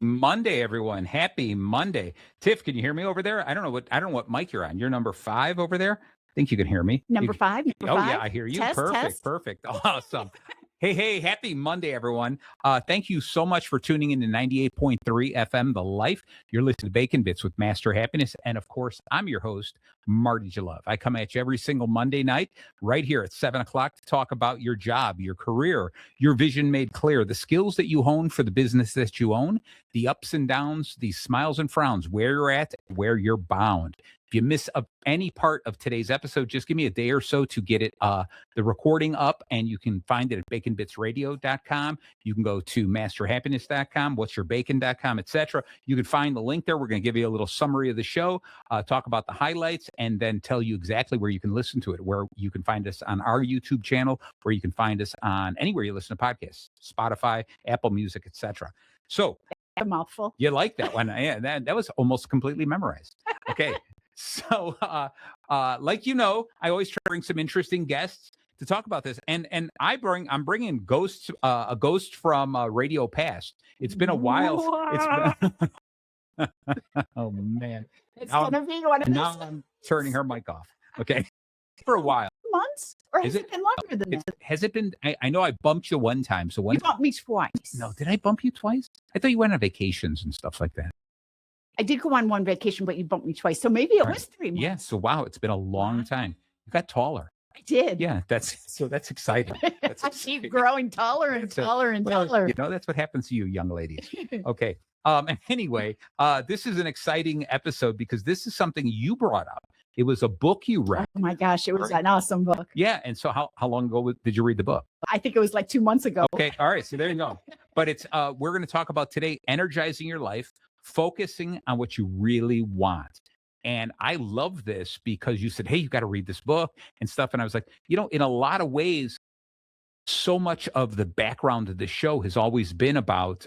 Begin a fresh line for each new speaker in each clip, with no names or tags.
Monday, everyone. Happy Monday. Tiff, can you hear me over there? I don't know what mic you're on. You're number 5 over there. I think you can hear me.
Number five.
Oh yeah, I hear you.
Test,
Perfect. Awesome. Hey, happy Monday, everyone. Thank you so much for tuning in to 98.3 FM, The Life. You're listening to Bacon Bits with Master Happiness. And of course, I'm your host, Marty Jalove. I come at you every single Monday night right here at 7 o'clock to talk about your job, your career, your vision made clear, the skills that you hone for the business that you own, the ups and downs, the smiles and frowns, where you're at, where you're bound. If you miss any part of today's episode, just give me a day or so to get it, the recording up, and you can find it at baconbitsradio.com. You can go to masterhappiness.com, what'sYourBacon.com, etc. You can find the link there. We're going to give you a little summary of the show, talk about the highlights, and then tell you exactly where you can listen to it, where you can find us on our YouTube channel, where you can find us on anywhere you listen to podcasts, Spotify, Apple Music, etc. So,
a mouthful.
You like that one? Yeah, that was almost completely memorized. Okay. So, like I always try to bring some interesting guests to talk about this, and I'm bringing a ghost from Radio Past. It's been a while. Oh man,
it's gonna be one of those.
Now I'm turning her mic off. Okay, for a while.
Months, or has it been longer than that?
Has it been? I know I bumped you one time. So
you bumped me twice.
No, did I bump you twice? I thought you went on vacations and stuff like that.
I did go on one vacation, but you bumped me twice. So maybe it was 3 months.
Yeah. So wow, it's been a long time. You got taller.
I did.
Yeah, that's exciting.
I keep growing taller and taller and taller.
That's what happens to you, young ladies. Okay. Anyway, this is an exciting episode because this is something you brought up. It was a book you read.
Oh my gosh, it was an awesome book.
Yeah. And so how long ago did you read the book?
I think it was like 2 months ago.
Okay. All right. So there you go. But it's we're going to talk about today, energizing your life, focusing on what you really want. And I love this because you said, hey, you got to read this book and stuff. And I was like, in a lot of ways, so much of the background of the show has always been about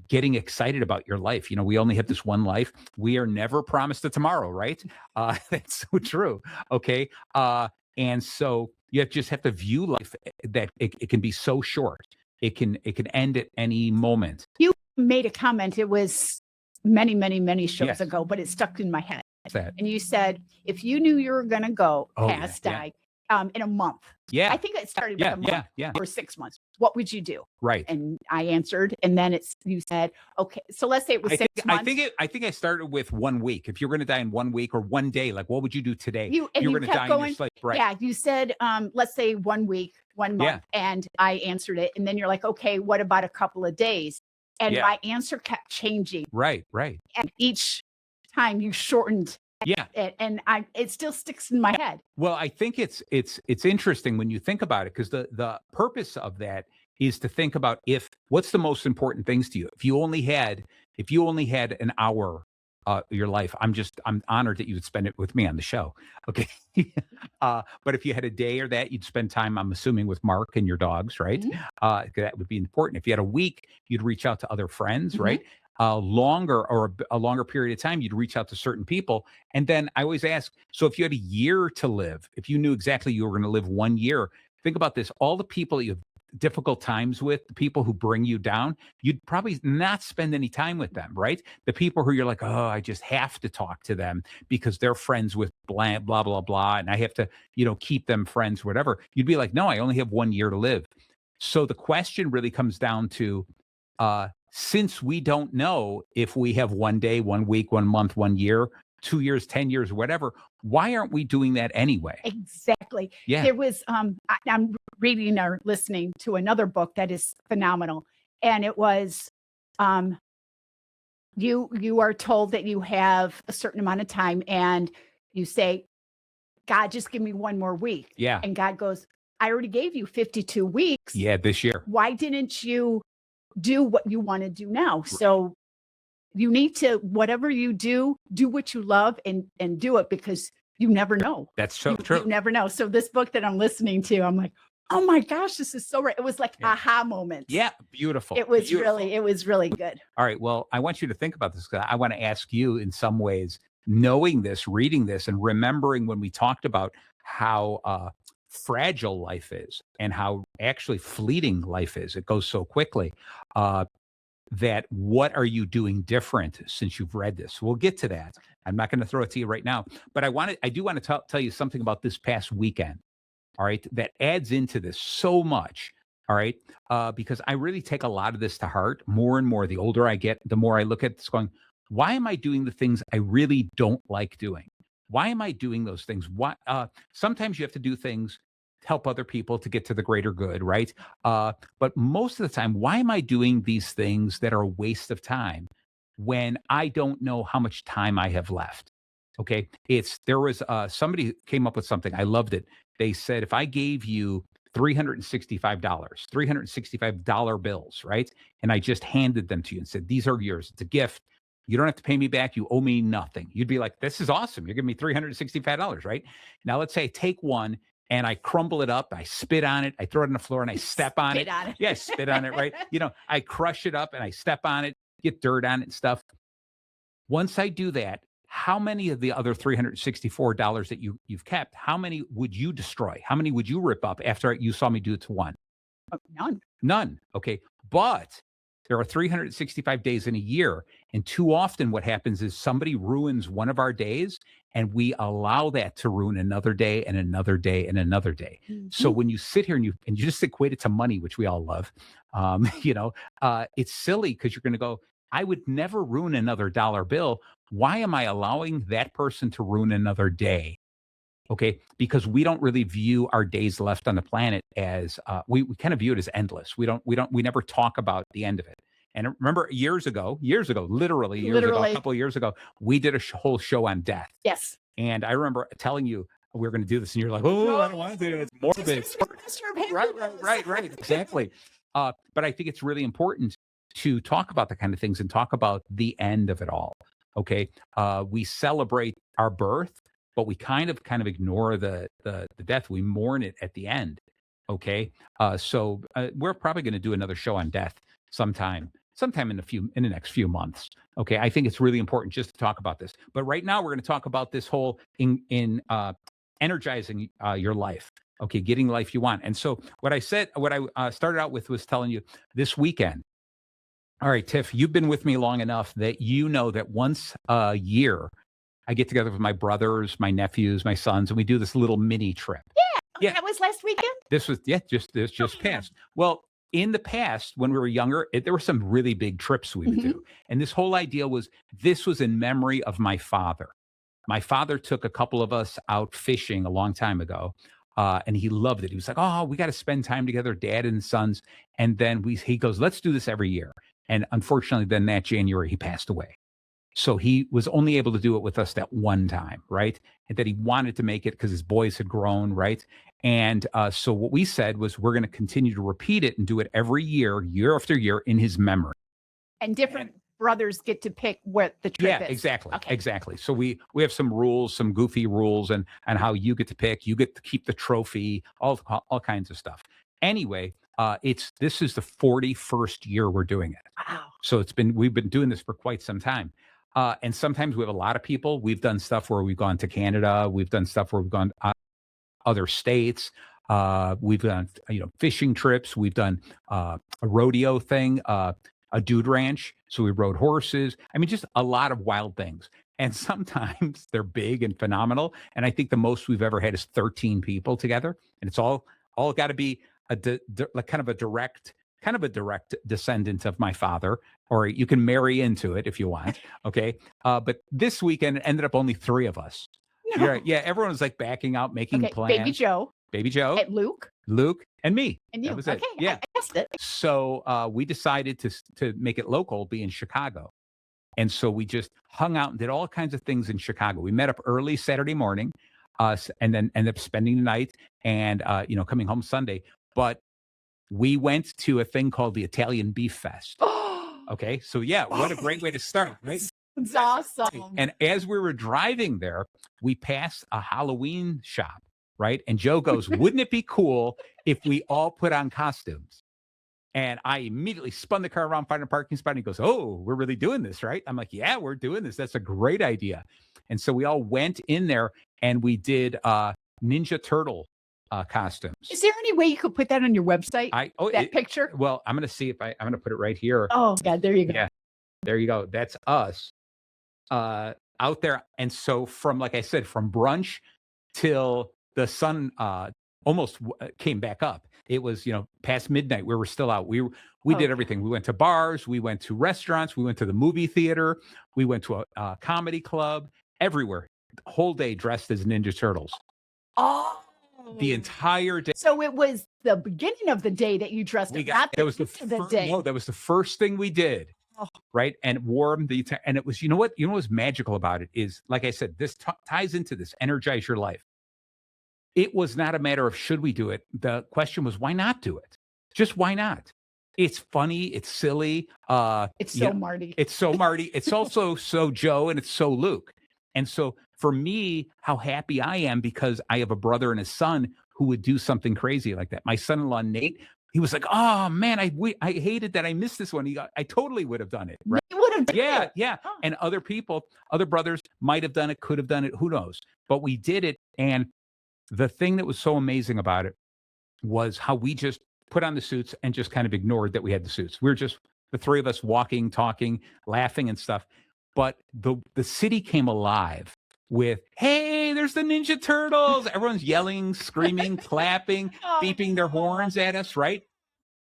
getting excited about your life. We only have this one life. We are never promised a tomorrow, right? That's so true. Okay. And so you just have to view life that it can be so short. It can end at any moment.
You made a comment. It was many shows ago, but it stuck in my head. And you said, if you knew you were going to go past die in a month, I think it started with a month or 6 months, what would you do?
Right.
And I answered, and then you said, okay, so let's say it was 6 months.
I think I started with 1 week. If you're going to die in 1 week or one day, like what would you do today?
You're going to die in your sleep, right? Yeah, you said, let's say 1 week, 1 month, and I answered it, and then you're like, okay, what about a couple of days? And my answer kept changing.
Right.
And each time you shortened it, and it still sticks in my head.
Well, I think it's interesting when you think about it, because the purpose of that is to think about what's the most important things to you. If you only had an hour your life, I'm honored that you would spend it with me on the show. Okay. But if you had a day or that, you'd spend time, I'm assuming, with Mark and your dogs, right? Mm-hmm. That would be important. If you had a week, you'd reach out to other friends, right? A longer period of time, you'd reach out to certain people. And then I always ask, so if you had a year to live, if you knew exactly you were going to live 1 year, think about this, all the people that you have difficult times with, the people who bring you down, you'd probably not spend any time with them, right? The people who you're like, oh, I just have to talk to them because they're friends with blah, blah, blah, blah, and I have to, keep them friends, whatever. You'd be like, no, I only have 1 year to live. So the question really comes down to, since we don't know if we have 1 day, 1 week, 1 month, 1 year, 2 years, 10 years, whatever, why aren't we doing that anyway?
Exactly.
Yeah.
There was, I'm reading or listening to another book that is phenomenal. And it was, you are told that you have a certain amount of time and you say, God, just give me 1 more week.
Yeah.
And God goes, I already gave you 52 weeks.
Yeah, this year.
Why didn't you do what you want to do now? So you need to, whatever you do what you love and do it, because you never know.
That's so true.
You never know. So this book that I'm listening to, I'm like, oh my gosh, this is so right. It was like aha moments.
Yeah. Beautiful.
It was really good.
All right. Well, I want you to think about this, because I want to ask you, in some ways, knowing this, reading this, and remembering when we talked about how fragile life is and how actually fleeting life is. It goes so quickly. that what are you doing different since you've read this? We'll get to that. I'm not going to throw it to you right now, but I do want to tell you something about this past weekend. All right. That adds into this so much. All right. Because I really take a lot of this to heart more and more. The older I get, the more I look at this going, why am I doing the things I really don't like doing? Why am I doing those things? Why? Sometimes you have to do things to help other people to get to the greater good, right? But most of the time, why am I doing these things that are a waste of time when I don't know how much time I have left? Okay, there was somebody came up with something. I loved it. They said if I gave you $365 bills, right? And I just handed them to you and said, these are yours. It's a gift. You don't have to pay me back. You owe me nothing. You'd be like, this is awesome. You're giving me $365, right? Now, let's say I take one and I crumble it up. I spit on it. I throw it on the floor and I step on it. Yeah, spit on it, right? I crush it up and I step on it, get dirt on it and stuff. Once I do that, how many of the other $364 that you've kept, how many would you destroy? How many would you rip up after you saw me do it to one?
None.
None. Okay. But there are 365 days in a year. And too often what happens is somebody ruins one of our days and we allow that to ruin another day and another day and another day. Mm-hmm. So when you sit here and you just equate it to money, which we all love, it's silly because you're going to go, I would never ruin another dollar bill. Why am I allowing that person to ruin another day? Okay, because we don't really view our days left on the planet as we kind of view it as endless. We never talk about the end of it. And remember, years ago, literally ago, a couple of years ago, we did a whole show on death.
Yes.
And I remember telling you we were going to do this, and you're like, "Oh, I don't want to do it. It's morbid." Right, exactly. But I think it's really important to talk about the kind of things and talk about the end of it all. Okay, we celebrate our birth, but we kind of ignore the death. We mourn it at the end. Okay, so we're probably going to do another show on death sometime in the next few months. Okay, I think it's really important just to talk about this. But right now, we're going to talk about this whole in energizing your life. Okay, getting the life you want. And so what I started out with was telling you this weekend. All right, Tiff, you've been with me long enough that you know that once a year, I get together with my brothers, my nephews, my sons, and we do this little mini trip.
Yeah. That was last weekend?
This just passed. Well, in the past, when we were younger, there were some really big trips we would do. And this whole idea was in memory of my father. My father took a couple of us out fishing a long time ago. And he loved it. He was like, "Oh, we got to spend time together, dad and sons." And then he goes, "Let's do this every year." And unfortunately, then that January, he passed away. So he was only able to do it with us that one time, right? And that he wanted to make it because his boys had grown, right? And so what we said was we're going to continue to repeat it and do it every year, year after year in his memory.
And different brothers get to pick what the trip is.
Yeah, exactly.
Okay.
Exactly. So we have some rules, some goofy rules and how you get to pick, you get to keep the trophy, all kinds of stuff. Anyway, this is the 41st year we're doing it.
Wow.
So we've been doing this for quite some time. And sometimes we have a lot of people. We've done stuff where we've gone to Canada. We've done stuff where we've gone other states. We've done fishing trips. We've done a rodeo thing, a dude ranch. So we rode horses. I mean, just a lot of wild things. And sometimes they're big and phenomenal. And I think the most we've ever had is 13 people together. And it's all got to be kind of a direct descendant of my father, or you can marry into it if you want. Okay. But this weekend ended up only 3 of us. No. Yeah. Everyone was like backing out, making plans. Baby Joe.
And
Luke and me.
And you.
That was
okay.
It. Yeah.
I guessed it.
So we decided to make it local, be in Chicago. And so we just hung out and did all kinds of things in Chicago. We met up early Saturday morning, and then ended up spending the night and coming home Sunday. But we went to a thing called the Italian Beef Fest. Okay. So yeah, what a great way to start, right?
It's awesome.
And as we were driving there, we passed a Halloween shop, right? And Joe goes, "Wouldn't it be cool if we all put on costumes?" And I immediately spun the car around, found a parking spot, and he goes, "Oh, we're really doing this, right?" I'm like, "Yeah, we're doing this. That's a great idea." And so we all went in there and we did Ninja Turtle costumes.
Is there any way you could put that on your website? That picture?
Well, I'm going to see if I'm going to put it right here.
Oh, God, there you go.
Yeah, there you go. That's us out there. And so from, like I said, from brunch till the sun almost came back up. It was, past midnight. We were still out. We did everything. We went to bars. We went to restaurants. We went to the movie theater. We went to a comedy club. Everywhere. The whole day dressed as Ninja Turtles.
Oh.
The entire day.
So it was the beginning of the day that you dressed up.
That was the day. No, that was the first thing we did. Oh. Right. And wore them and it was, you know what was magical about it is, like I said, this ties into this, energize your life. It was not a matter of should we do it. The question was, why not do it? Just why not? It's funny. It's silly.
It's so Marty.
It's so Marty. It's also so Joe and it's so Luke. And so for me, how happy I am because I have a brother and a son who would do something crazy like that. My son-in-law, Nate, he was like, oh man, I hated that I missed this one. I totally would have done it. Right?
You would have done
it. Yeah. Oh. And other brothers might have done it, could have done it. Who knows? But we did it. And the thing that was so amazing about it was how we just put on the suits and just kind of ignored that we had the suits. We were just the three of us walking, talking, laughing and stuff. But the city came alive with, hey, there's the Ninja Turtles. Everyone's yelling, screaming, clapping, beeping their horns at us, right?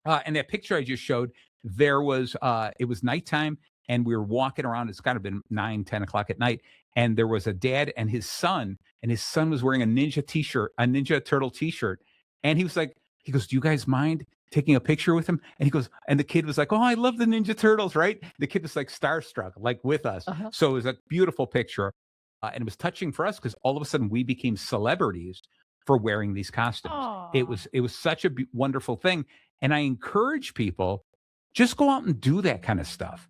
And that picture I just showed, there was, it was nighttime and we were walking around. It's kind of been 9, 10 o'clock at night. And there was a dad and his son was wearing a Ninja Turtle t-shirt. And he goes, do you guys mind taking a picture with him? And he goes, and the kid was like, oh, I love the Ninja Turtles, right? The kid was like starstruck, like with us. Uh-huh. So it was a beautiful picture. And it was touching for us because all of a sudden we became celebrities for wearing these costumes. Aww. It was such a wonderful thing. And I encourage people, just go out and do that kind of stuff.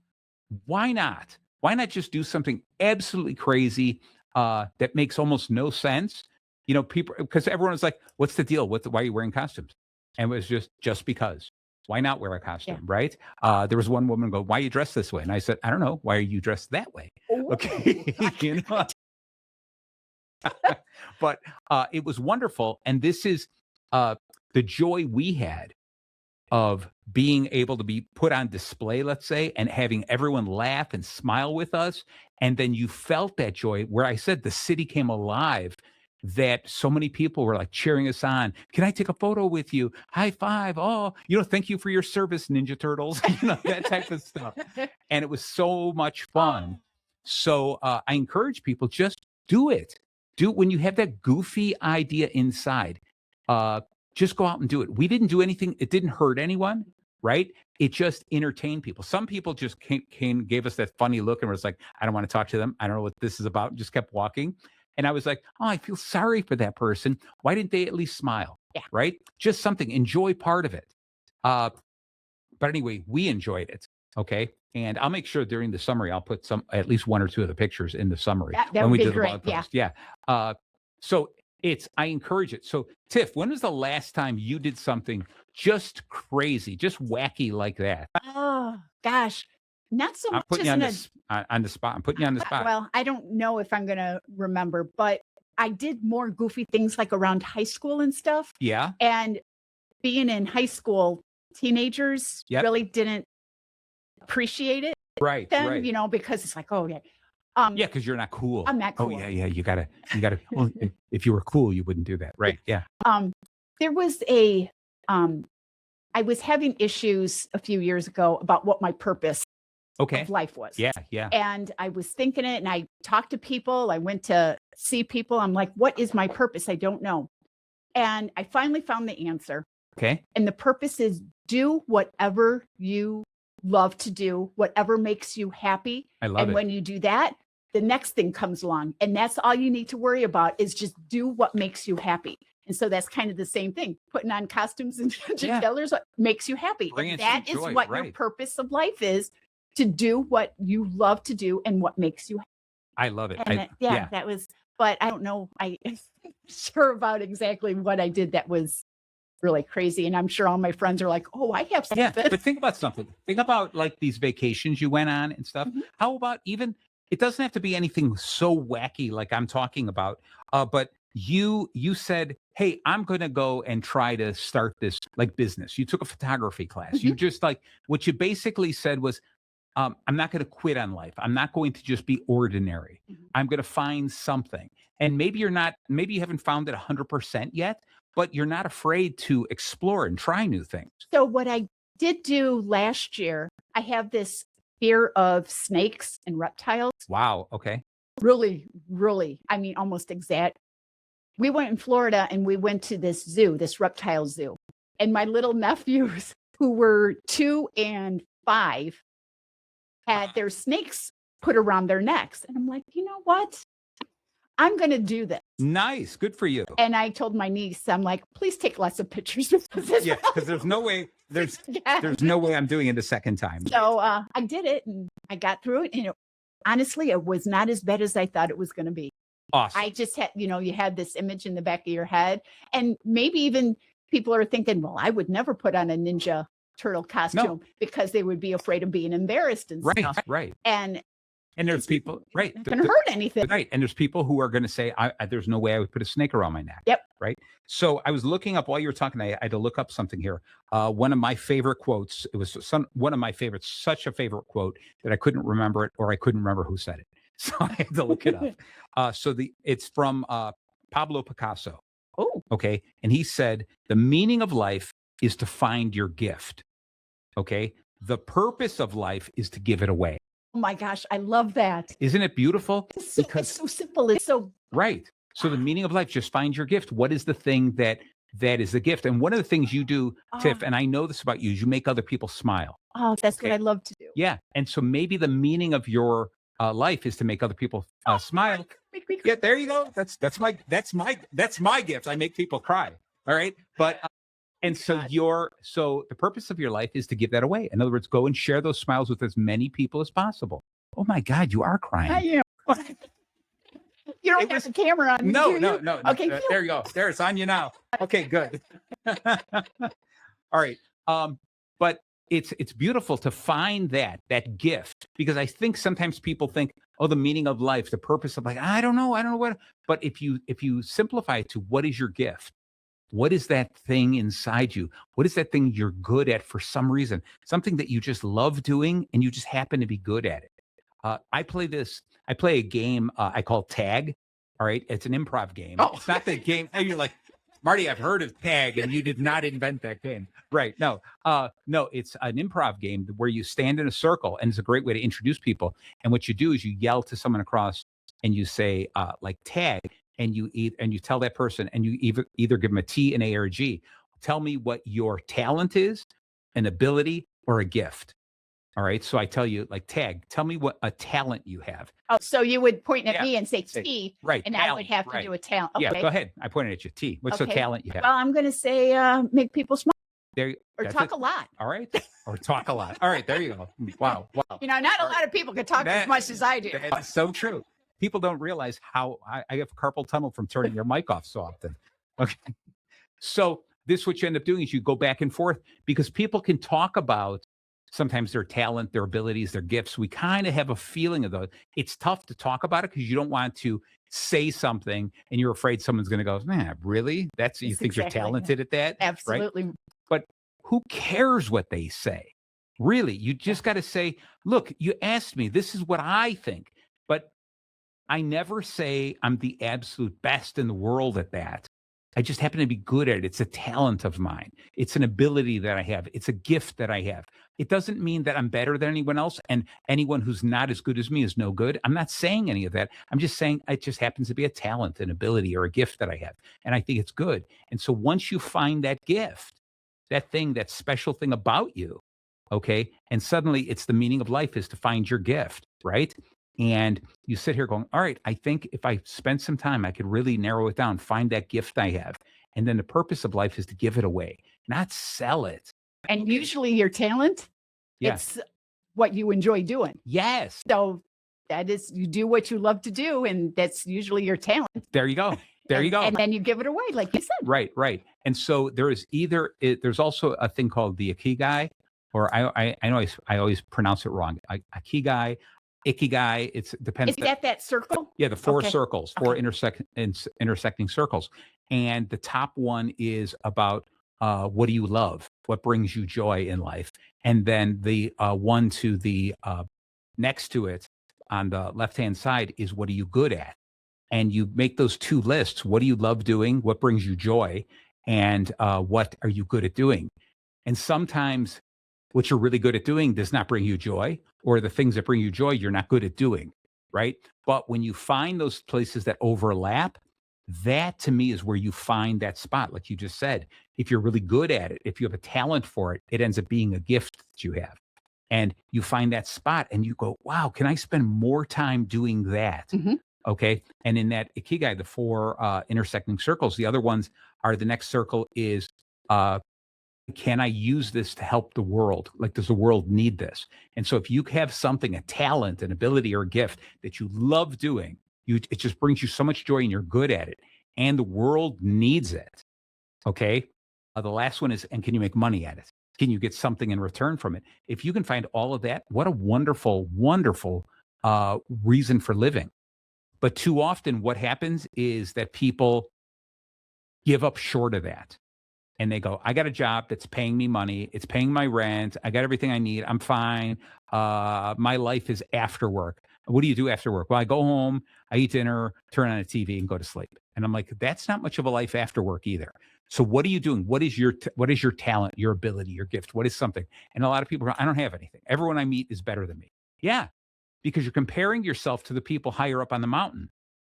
Why not? Why not just do something absolutely crazy that makes almost no sense? People, because everyone was like, what's the deal? Why are you wearing costumes? And it was just because. Why not wear a costume, right? There was one woman go, why are you dressed this way? And I said, I don't know. Why are you dressed that way? Ooh. Okay. But it was wonderful. And this is the joy we had of being able to be put on display, let's say, and having everyone laugh and smile with us. And then you felt that joy where I said the city came alive, that so many people were like cheering us on. Can I take a photo with you? High five. Oh, thank you for your service, Ninja Turtles, that type of stuff. And it was so much fun. So I encourage people, just do it. Do it when you have that goofy idea inside. Just go out and do it. We didn't do anything. It didn't hurt anyone, right? It just entertained people. Some people just gave us that funny look and was like, I don't want to talk to them. I don't know what this is about. Just kept walking. And I was like, oh, I feel sorry for that person. Why didn't they at least smile? Yeah. Right? Just something. Enjoy part of it. But anyway, we enjoyed it. Okay. And I'll make sure during the summary, I'll put at least 1 or 2 of the pictures in the summary.
That would be great.
Yeah. So I encourage it. So Tiff, when was the last time you did something just crazy, just wacky like that?
Oh gosh. Not so much.
I'm putting you on the spot. I'm putting you on the spot.
Well, I don't know if I'm going to remember, but I did more goofy things like around high school and stuff.
Yeah.
And being in high school, teenagers really didn't appreciate it.
Right.
Then,
right.
Because it's like, oh yeah.
Because you're not cool.
I'm not cool.
Oh yeah. You gotta. Well, if you were cool, you wouldn't do that. Right. Yeah.
There was I was having issues a few years ago about what my purpose of life was.
Yeah.
And I was thinking it, and I talked to people. I went to see people. I'm like, what is my purpose? I don't know. And I finally found the answer.
Okay.
And the purpose is do whatever you love to do, whatever makes you happy.
I love it.
And when you do that, the next thing comes along. And that's all you need to worry about is just do what makes you happy. And so that's kind of the same thing. Putting on costumes and colors makes you happy. That is what your purpose of life is, to do what you love to do and what makes you happy.
I love it.
And that was, but I don't know. I'm sure about exactly what I did that was really crazy. And I'm sure all my friends are like, oh, I have something.
Yeah, but think about something. Think about like these vacations you went on and stuff. Mm-hmm. How about even, it doesn't have to be anything so wacky like I'm talking about, but you said, hey, I'm going to go and try to start this like business. You took a photography class. You just like, what you basically said was, I'm not going to quit on life. I'm not going to just be ordinary. I'm going to find something. And maybe maybe you haven't found it 100% yet, but you're not afraid to explore and try new things.
So what I did do last year, I have this fear of snakes and reptiles.
Wow. Okay.
Really, really, I mean, almost exact. We went in Florida and we went to this zoo, this reptile zoo. And my little nephews, who were 2 and 5, had their snakes put around their necks. And I'm like, you know what? I'm going to do this.
Nice. Good for you.
And I told my niece, I'm like, please take lots of pictures of this.
Yeah, because there's no way I'm doing it a second time.
So I did it and I got through it. And honestly, it was not as bad as I thought it was going to be.
Awesome.
I just had, you had this image in the back of your head. And maybe even people are thinking, well, I would never put on a Ninja Turtle costume because they would be afraid of being embarrassed and stuff.
Right.
And
there's people, right.
Not going to hurt anything.
Right. And there's people who are going to say, there's no way I would put a snake around my neck.
Yep.
Right. So I was looking up while you were talking, I had to look up something here. One of my favorite quotes, it was one of my favorites, such a favorite quote that I couldn't remember it, or I couldn't remember who said it. So I had to look it up. It's from Pablo Picasso.
Oh.
Okay. And he said, the meaning of life is to find your gift. Okay. The purpose of life is to give it away.
Oh my gosh, I love that.
Isn't it beautiful?
It's so simple. It's so
right. So the meaning of life, just find your gift. What is the thing that is the gift? And one of the things you do, Tiff, and I know this about you, is you make other people smile.
Oh, that's what I love to do.
Yeah. And so maybe the meaning of your life is to make other people smile. Yeah, there you go. That's my gift. I make people cry. All right. But and so the purpose of your life is to give that away. In other words, go and share those smiles with as many people as possible. Oh my God, you are crying.
I am. You don't have the camera on.
No.
Okay,
there you go. There, it's on you now. Okay, good. All right. But it's beautiful to find that gift, because I think sometimes people think, oh, the meaning of life, the purpose of life, I don't know what. But if you simplify it to what is your gift? What is that thing inside you? What is that thing you're good at for some reason? Something that you just love doing and you just happen to be good at it. I play a game I call tag. All right. It's an improv game. Oh. It's not the game. And you're like, Marty, I've heard of tag and you did not invent that game. Right. No, it's an improv game where you stand in a circle, and it's a great way to introduce people. And what you do is you yell to someone across and you say like tag. And you tell that person, and you either give them a T, an A, or a G. Tell me what your talent is, an ability, or a gift. All right. So I tell you, like, tag. Tell me what a talent you have.
Oh, so you would point at me and say T,
right?
And talent, I would have to do a talent. Okay.
Yeah. Go ahead. I pointed at you. T. What's the talent you have?
Well, I'm going to say make people smile. Or talk a lot.
All right. Or talk a lot. All right. There you go. Wow.
Not a lot of people can talk as much as I do.
That's so true. People don't realize how I have carpal tunnel from turning your mic off so often. Okay. So what you end up doing is you go back and forth, because people can talk about sometimes their talent, their abilities, their gifts. We kind of have a feeling of those. It's tough to talk about it because you don't want to say something and you're afraid someone's going to go, man, really? You think you're talented at that?
Absolutely.
Right? But who cares what they say? Really, you just got to say, look, you asked me, this is what I think. But I never say I'm the absolute best in the world at that. I just happen to be good at it. It's a talent of mine. It's an ability that I have. It's a gift that I have. It doesn't mean that I'm better than anyone else, and anyone who's not as good as me is no good. I'm not saying any of that. I'm just saying it just happens to be a talent, an ability, or a gift that I have. And I think it's good. And so once you find that gift, that thing, that special thing about you, okay, and suddenly it's the meaning of life is to find your gift, right? And you sit here going, all right, I think if I spend some time, I could really narrow it down, find that gift I have. And then the purpose of life is to give it away, not sell it.
And usually your talent, it's what you enjoy doing.
Yes.
So that is, you do what you love to do, and that's usually your talent.
There you go. There you go.
And then you give it away, like you said.
Right. And so there's also a thing called the Ikigai, or I know I always pronounce it wrong. Ikigai. Ikigai, it's depends.
Is that circle?
Yeah, the four circles, four intersecting circles. And the top one is about what do you love? What brings you joy in life? And then the one to the next to it on the left-hand side is what are you good at? And you make those two lists. What do you love doing? What brings you joy? And what are you good at doing? And sometimes what you're really good at doing does not bring you joy, or the things that bring you joy, you're not good at doing, right? But when you find those places that overlap, that to me is where you find that spot. Like you just said, if you're really good at it, if you have a talent for it, it ends up being a gift that you have. And you find that spot and you go, wow, can I spend more time doing that?
Mm-hmm.
Okay. And in that Ikigai, the four intersecting circles, the other ones are the next circle is, can I use this to help the world? Like, does the world need this? And so if you have something, a talent, an ability, or a gift that you love doing, it just brings you so much joy and you're good at it, and the world needs it. Okay. The last one is, and can you make money at it? Can you get something in return from it? If you can find all of that, what a wonderful, wonderful reason for living. But too often what happens is that people give up short of that. And they go, I got a job that's paying me money. It's paying my rent. I got everything I need. I'm fine. My life is after work. What do you do after work? Well, I go home, I eat dinner, turn on a TV, and go to sleep. And I'm like, that's not much of a life after work either. So what are you doing? What is your talent, your ability, your gift? What is something? And a lot of people go, I don't have anything. Everyone I meet is better than me. Yeah, because you're comparing yourself to the people higher up on the mountain.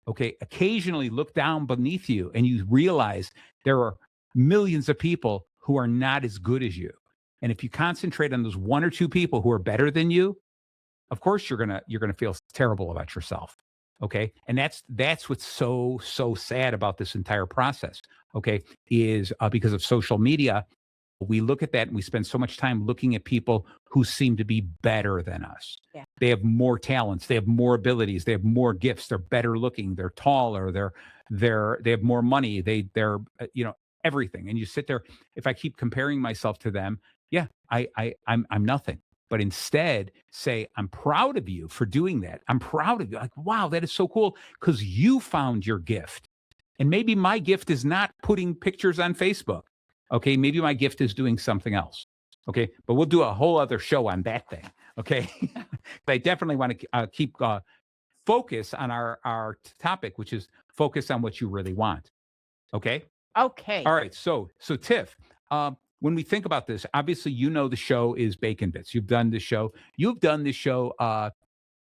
Okay, occasionally look down beneath you and you realize there are millions of people who are not as good as you. And if you concentrate on those one or two people who are better than you, of course you're gonna feel terrible about yourself. Okay. And that's what's so sad about this entire process. Okay. Is because of social media, we look at that and we spend so much time looking at people who seem to be better than us.
Yeah.
They have more talents, they have more abilities, they have more gifts, they're better looking, they're taller, they have more money, they're everything. And you sit there, if I keep comparing myself to them, yeah, I'm nothing. But instead say, I'm proud of you for doing that. I'm proud of you. Like, wow, that is so cool because you found your gift. And maybe my gift is not putting pictures on Facebook. Okay, maybe my gift is doing something else. Okay, but we'll do a whole other show on that thing. Okay, but I definitely want to keep focus on our topic, which is focus on what you really want. Okay.
Okay.
All right. So Tiff, when we think about this, obviously, the show is Bacon Bits. You've done this show. You've done this show.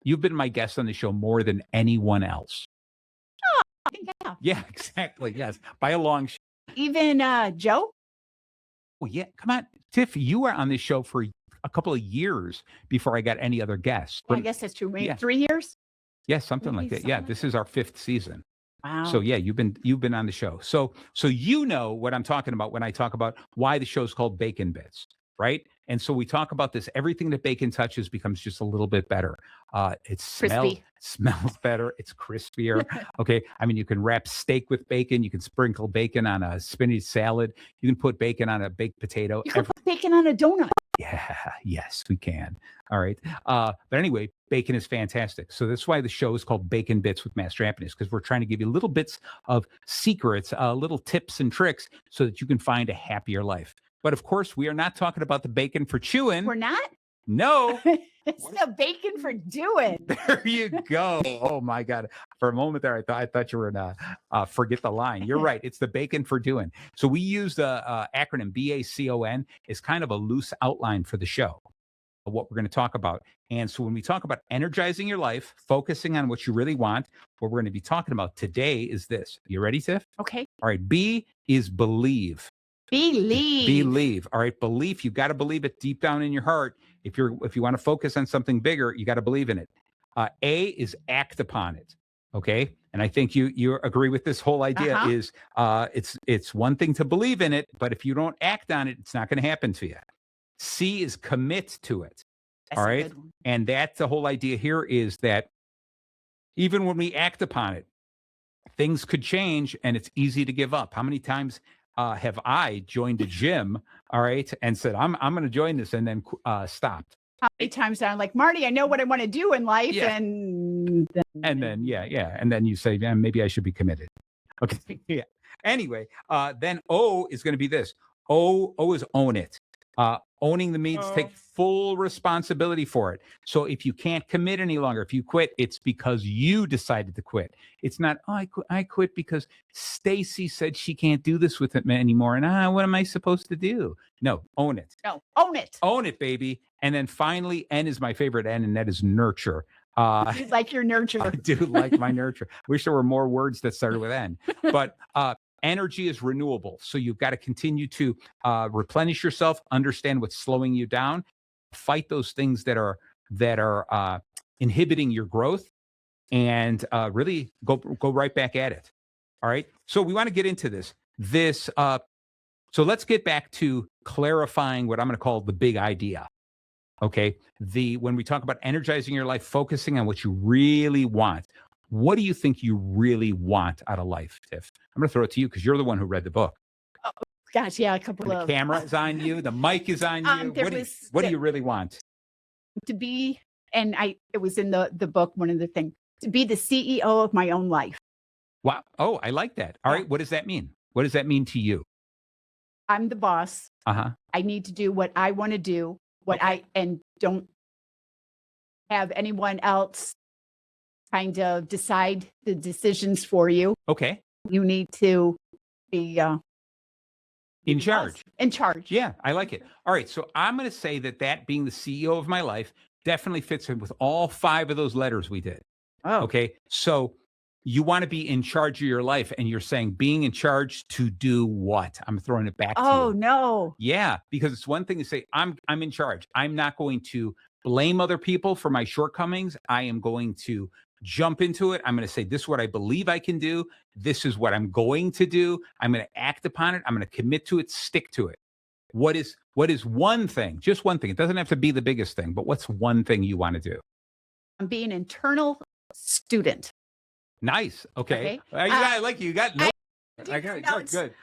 You've been my guest on the show more than anyone else.
Oh, I think I have.
Yeah, exactly. Yes, by a long shot.
Even Joe?
Oh, yeah. Come on, Tiff, you were on this show for a couple of years before I got any other guests.
Well, I guess that's true. Maybe 3 years?
Yeah, something like that. Yeah, this is our 5th season.
Wow.
So yeah, you've been on the show. So you know what I'm talking about when I talk about why the show's called Bacon Bits, right? And so we talk about this. Everything that bacon touches becomes just a little bit better. It smells better. It's crispier. Okay. I mean, you can wrap steak with bacon. You can sprinkle bacon on a spinach salad. You can put bacon on a baked potato.
You can put bacon on a donut.
Yeah. Yes, we can. All right. But anyway, bacon is fantastic. So that's why the show is called Bacon Bits with Master Happiness, because we're trying to give you little bits of secrets, little tips and tricks so that you can find a happier life. But of course, we are not talking about the bacon for chewing.
We're not?
No.
It's the bacon for doing.
There you go. Oh my God. For a moment there, I thought you were gonna forget the line. You're right. It's the bacon for doing. So we use the acronym BACON as kind of a loose outline for the show of what we're going to talk about. And so when we talk about energizing your life, focusing on what you really want, what we're going to be talking about today is this. You ready, Tiff?
Okay.
All right. B is believe. Believe. All right. Belief. You got to believe it deep down in your heart. If you want to focus on something bigger, you got to believe in it. A is act upon it. Okay. And I think you agree with this whole idea is it's one thing to believe in it, but if you don't act on it, it's not going to happen to you. C is commit to it.
That's
all
a
right.
good one.
And that's the whole idea here is that even when we act upon it, things could change and it's easy to give up. How many times have I joined a gym, all right, and said, I'm going to join this and then stopped,
How many times I'm like, Marty, I know what I want to do in life.
Yeah.
And
then, yeah. And then you say, yeah, maybe I should be committed. Okay. Yeah. Anyway, then O is going to be this. O is own it. Owning the means take full responsibility for it. So if you can't commit any longer, if you quit, it's because you decided to quit. It's not, I quit because Stacy said she can't do this with it anymore. And what am I supposed to do? No, own it.
No, own it.
Own it, baby. And then finally, N is my favorite N, and that is nurture.
You like your nurture.
I do like my nurture. Wish there were more words that started with N. But energy is renewable. So you've got to continue to replenish yourself, understand what's slowing you down, fight those things that are inhibiting your growth, and really go right back at it. All right. So we want to get into this. So let's get back to clarifying what I'm going to call the big idea. Okay. When we talk about energizing your life, focusing on what you really want, what do you think you really want out of life, Tiff? I'm going to throw it to you because you're the one who read the book.
Oh, gosh, yeah, a couple of.
The camera is on you. The mic is on you. What do you really want?
To be, and it was in the book, one of the things, to be the CEO of my own life.
Wow. Oh, I like that. All right. What does that mean? What does that mean to you?
I'm the boss.
Uh-huh.
I need to do what I want to do, and don't have anyone else kind of decide the decisions for you.
Okay.
You need to be
in charge.
In charge.
Yeah, I like it. All right. So I'm going to say that being the CEO of my life definitely fits in with all 5 of those letters we did.
Oh.
Okay. So you want to be in charge of your life, and you're saying being in charge to do what? I'm throwing it back to you.
Oh, no.
Yeah, because it's one thing to say, I'm in charge. I'm not going to blame other people for my shortcomings. I am going to jump into it. I'm going to say, this is what I believe I can do. This is what I'm going to do. I'm going to act upon it. I'm going to commit to it, stick to it. What is one thing, just one thing? It doesn't have to be the biggest thing, but what's one thing you want to do?
I'm being an internal student.
Nice. Okay. I like you. You got no. I got it. Good.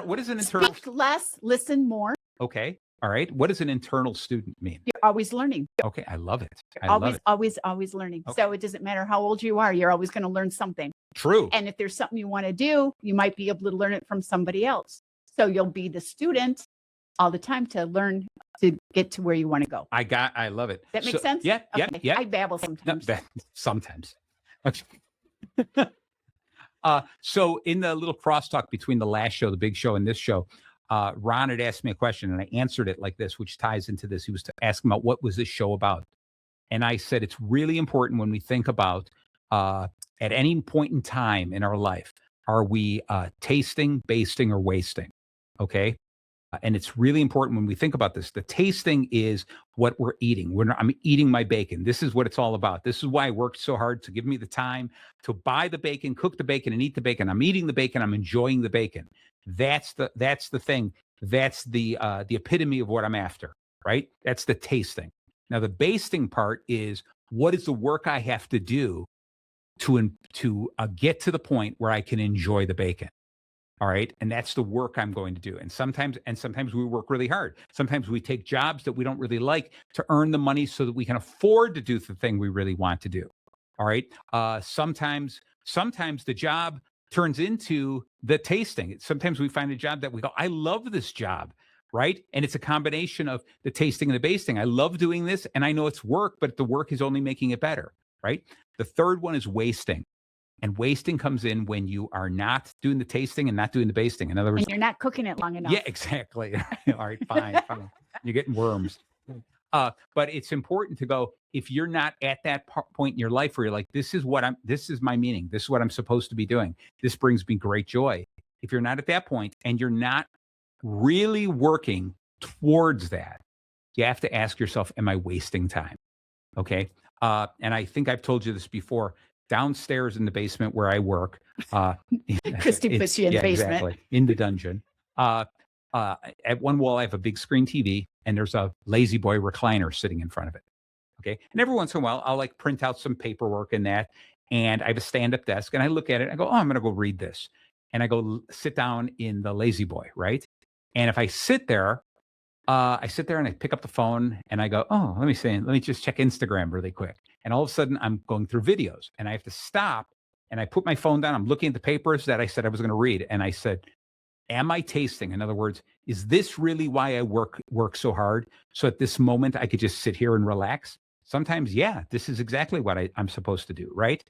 What is an internal?
Speak less, listen more.
Okay. All right. What does an internal student mean?
You're always learning.
Okay. I love it.
Always learning. Okay. So it doesn't matter how old you are. You're always going to learn something.
True.
And if there's something you want to do, you might be able to learn it from somebody else. So you'll be the student all the time to learn to get to where you want to go.
I love it.
That makes sense?
Yeah.
Okay.
Yeah.
I babble sometimes.
No, sometimes. Okay. So in the little crosstalk between the last show, the big show, and this show, Ron had asked me a question, and I answered it like this, which ties into this. He was asking about what was this show about, and I said it's really important when we think about at any point in time in our life, are we tasting, basting, or wasting? Okay. And it's really important when we think about this. The tasting is what we're eating. I'm eating my bacon. This is what it's all about. This is why I worked so hard to give me the time to buy the bacon, cook the bacon, and eat the bacon. I'm eating the bacon. I'm enjoying the bacon. That's the thing. That's the epitome of what I'm after, right? That's the tasting. Now, the basting part is, what is the work I have to do to get to the point where I can enjoy the bacon? All right. And that's the work I'm going to do. And sometimes we work really hard. Sometimes we take jobs that we don't really like to earn the money so that we can afford to do the thing we really want to do. All right. Sometimes the job turns into the tasting. Sometimes we find a job that we go, I love this job. Right. And it's a combination of the tasting and the basting. I love doing this, and I know it's work, but the work is only making it better. Right. The third one is wasting. And wasting comes in when you are not doing the tasting and not doing the basting. In other words,
and you're not cooking it long enough.
Yeah, exactly. All right, fine. You're getting worms. But it's important to go, if you're not at that point in your life where you're like, this is my meaning. This is what I'm supposed to be doing. This brings me great joy. If you're not at that point and you're not really working towards that, you have to ask yourself, am I wasting time? Okay. And I think I've told you this before. Downstairs in the basement where I work,
Christy puts you in the basement.
Exactly, in the dungeon. At one wall, I have a big screen TV, and there's a Lazy Boy recliner sitting in front of it. Okay, and every once in a while, I'll like print out some paperwork and that, and I have a stand-up desk, and I look at it, and I go, I'm going to go read this, and I go sit down in the Lazy Boy, right? And if I sit there, I sit there and I pick up the phone and I go, oh, let me just check Instagram really quick. And all of a sudden I'm going through videos and I have to stop and I put my phone down. I'm looking at the papers that I said I was going to read. And I said, am I tasting? In other words, is this really why I work so hard? So at this moment, I could just sit here and relax. Sometimes, yeah, this is exactly what I'm supposed to do, right?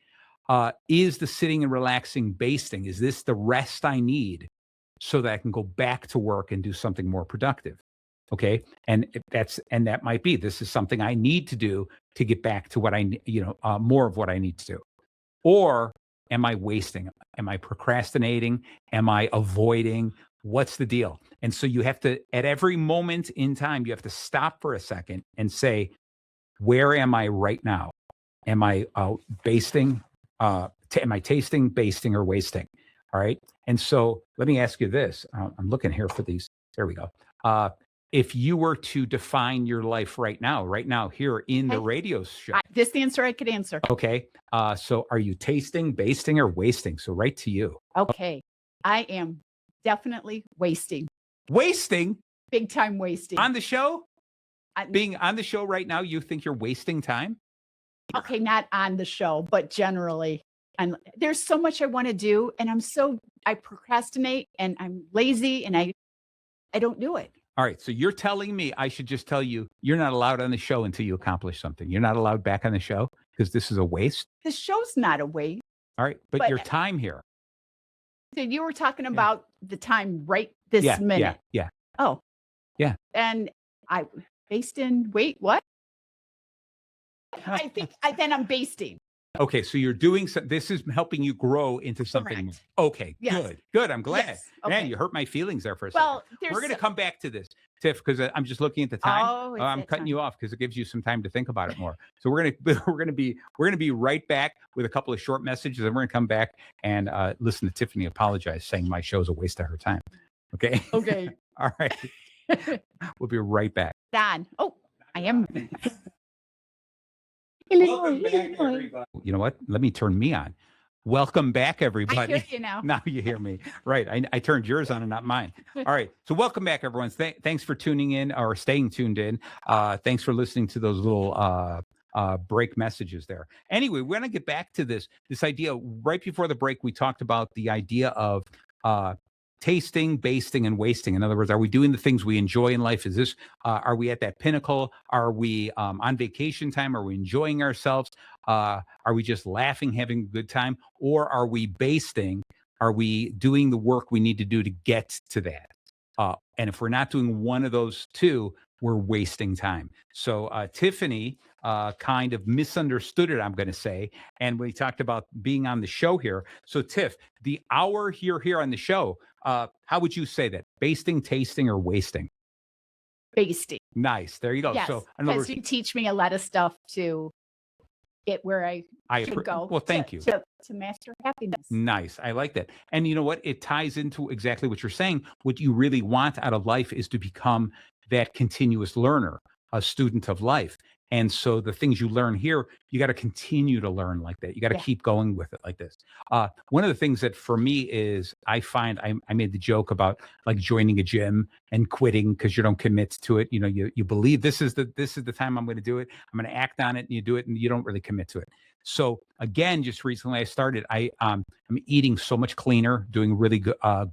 Is the sitting and relaxing basting? Is this the rest I need so that I can go back to work and do something more productive? Okay, and that might be, this is something I need to do to get back to what more of what I need to do. Or am I wasting? Am I procrastinating? Am I avoiding? What's the deal? And so you have to, at every moment in time, you have to stop for a second and say, where am I right now? Am I basting? Am I tasting, basting, or wasting? All right. And so let me ask you this. I'm looking here for these. There we go. If you were to define your life right now, here in the radio show.
This is the answer I could answer.
Okay. So are you tasting, basting, or wasting? So right to you.
Okay. I am definitely wasting.
Wasting?
Big time wasting.
On the show? Being on the show right now, you think you're wasting time?
Okay, not on the show, but generally. And there's so much I want to do, and I procrastinate, and I'm lazy, and I don't do it.
All right, so you're telling me I should just tell you you're not allowed on the show until you accomplish something. You're not allowed back on the show because this is a waste?
The show's not a waste.
All right, but your time here.
So you were talking about the time right this minute.
Yeah.
Oh.
Yeah.
And I based in, wait, what? I think then I'm basting.
Okay, so you're doing this is helping you grow into something.
Correct.
Okay,
yes.
Good. I'm glad.
Yes. Okay.
Man, you hurt my feelings there for a second.
Well,
we're going to come back to this, Tiff, because I'm just looking at the time. I'm cutting you off because it gives you some time to think about it more. So we're going to be right back with a couple of short messages, and we're going to come back and listen to Tiffany apologize, saying my show's a waste of her time. Okay.
Okay.
All right. We'll be right back.
Don. Oh, I am.
Welcome back, everybody. You know what? Let me turn me on. Welcome back, everybody.
I hear you now.
Now you hear me. Right. I turned yours on and not mine. All right. So welcome back, everyone. Thanks for tuning in or staying tuned in. Thanks for listening to those little break messages there. Anyway, we're going to get back to this idea. Right before the break, we talked about the idea of tasting, basting, and wasting. In other words, are we doing the things we enjoy in life? Is this, are we at that pinnacle? Are we on vacation time? Are we enjoying ourselves? Are we just laughing, having a good time? Or are we basting? Are we doing the work we need to do to get to that? And if we're not doing one of those two, we're wasting time. So Tiffany kind of misunderstood it, I'm going to say. And we talked about being on the show here. So Tiff, the hour here on the show, how would you say that? Basting, tasting, or wasting?
Basting.
Nice. There you go.
Yes,
so
because you teach me a lot of stuff to get where I should go.
Well, thank you.
To master happiness.
Nice. I like that. And you know what? It ties into exactly what you're saying. What you really want out of life is to become that continuous learner, a student of life. And so the things you learn here, you got to continue to learn like that. You got to keep going with it like this. One of the things that for me is I find I made the joke about like joining a gym and quitting because you don't commit to it. You know, you believe this is the time I'm going to do it. I'm going to act on it, and you do it, and you don't really commit to it. So again, just recently I started. I'm eating so much cleaner, doing really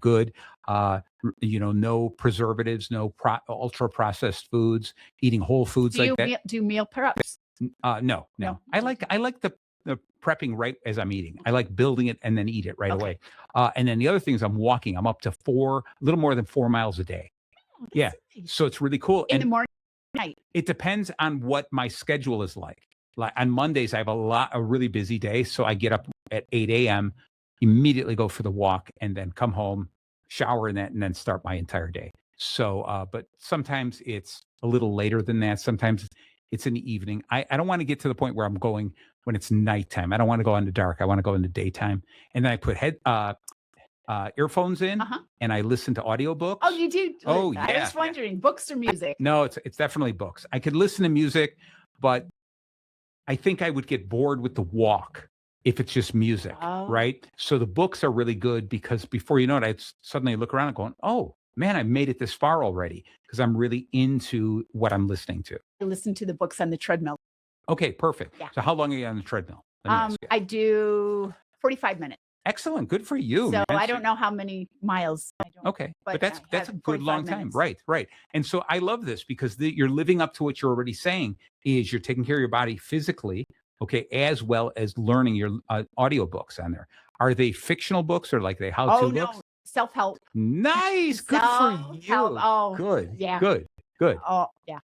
good. No preservatives, no ultra processed foods, eating whole foods like that.
Do meal preps?
No. I like the prepping right as I'm eating. I like building it and then eat it right away. And then the other thing is I'm walking. I'm up to a little more than 4 miles a day.
Oh,
yeah.
Nice.
So it's really cool.
In the morning, night.
It depends on what my schedule is like. Like on Mondays, I have a really busy day. So I get up at 8 a.m., immediately go for the walk, and then come home, shower and then start my entire day. So, but sometimes it's a little later than that. Sometimes it's in the evening. I don't want to get to the point where I'm going when it's nighttime. I don't want to go in the dark. I want to go in the daytime. And then I put earphones in and I listen to audiobooks.
Oh, you do?
Oh, yeah.
I was wondering, books or music?
No, it's definitely books. I could listen to music, but I think I would get bored with the walk if it's just music, right? So the books are really good because before you know it, I suddenly look around and going, oh, man, I've made it this far already because I'm really into what I'm listening to.
I listen to the books on the treadmill.
Okay, perfect.
Yeah.
So how long are you on the treadmill? Let me ask you.
I do 45 minutes.
Excellent. Good for you,
So
man.
I don't know how many miles. I don't,
Okay, but that's a good
45
long time.
minutes.
Right, right. And so I love this because you're living up to what you're already saying is you're taking care of your body physically, okay, as well as learning your audiobooks on there. Are they fictional books or like they how-to books?
No, self-help.
Nice. Good for you.
Self-help. Oh,
Good.
yeah.
Good. Good.
Oh, yeah.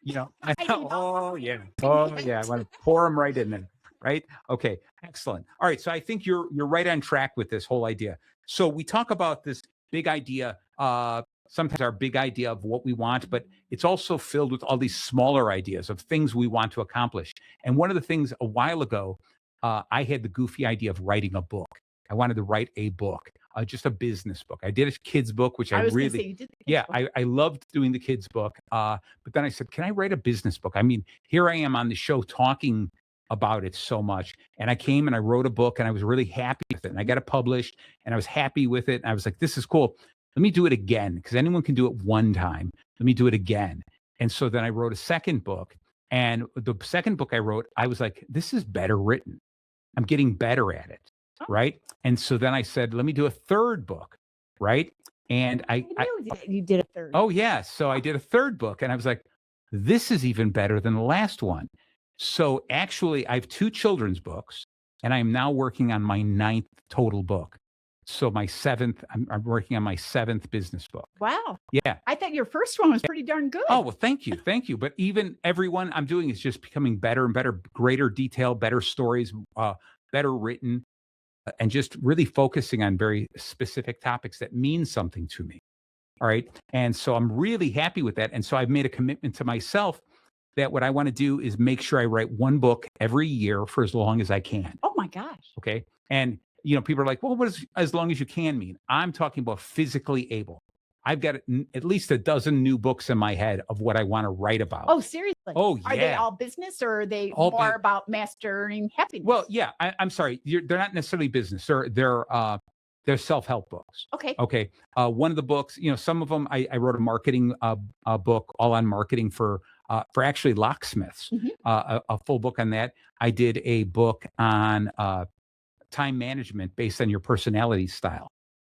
You know,
know.
oh yeah. Oh yeah. I want to pour them right in there. Right. Okay. Excellent. All right. So I think you're right on track with this whole idea. So we talk about this big idea, sometimes our big idea of what we want, but it's also filled with all these smaller ideas of things we want to accomplish. And one of the things a while ago, I had the goofy idea of writing a book. I wanted to write a book, just a business book. I did a kid's book, which I
was gonna
really,
say, you did the kids'
yeah,
book.
I loved doing the kids' book. But then I said, can I write a business book? I mean, here I am on the show talking about it so much. And I came and I wrote a book and I was really happy with it. And I got it published and I was happy with it. And I was like, this is cool. Let me do it again because anyone can do it one time. Let me do it again. And so then I wrote a second book. And the second book I wrote, I was like, this is better written. I'm getting better at it.
Oh.
Right. And so then I said, let me do a third book. Right. And
You did a third.
Oh, yeah. So I did a third book and I was like, this is even better than the last one. So actually, I have 2 children's books and I'm now working on my 9th total book. So my 7th, I'm working on my 7th business book.
Wow.
Yeah.
I thought your first one was pretty darn good.
Oh, well, thank you. Thank you. But even every one I'm doing is just becoming better and better, greater detail, better stories, better written, and just really focusing on very specific topics that mean something to me. All right. And so I'm really happy with that. And so I've made a commitment to myself that what I want to do is make sure I write one book every year for as long as I can.
Oh my gosh.
Okay. And, people are like, well, what does as long as you can mean? I'm talking about physically able. I've got at least a dozen new books in my head of what I want to write about.
Oh, seriously?
Oh,
Are they
yeah.
all business or are they
All
more about mastering happiness?
Well, yeah, I'm sorry. They're not necessarily business. They're self-help books.
Okay.
Okay. One of the books, some of them, I wrote a marketing book all on marketing for actually locksmiths,
Mhm.
a full book on that. I did a book on time management based on your personality style.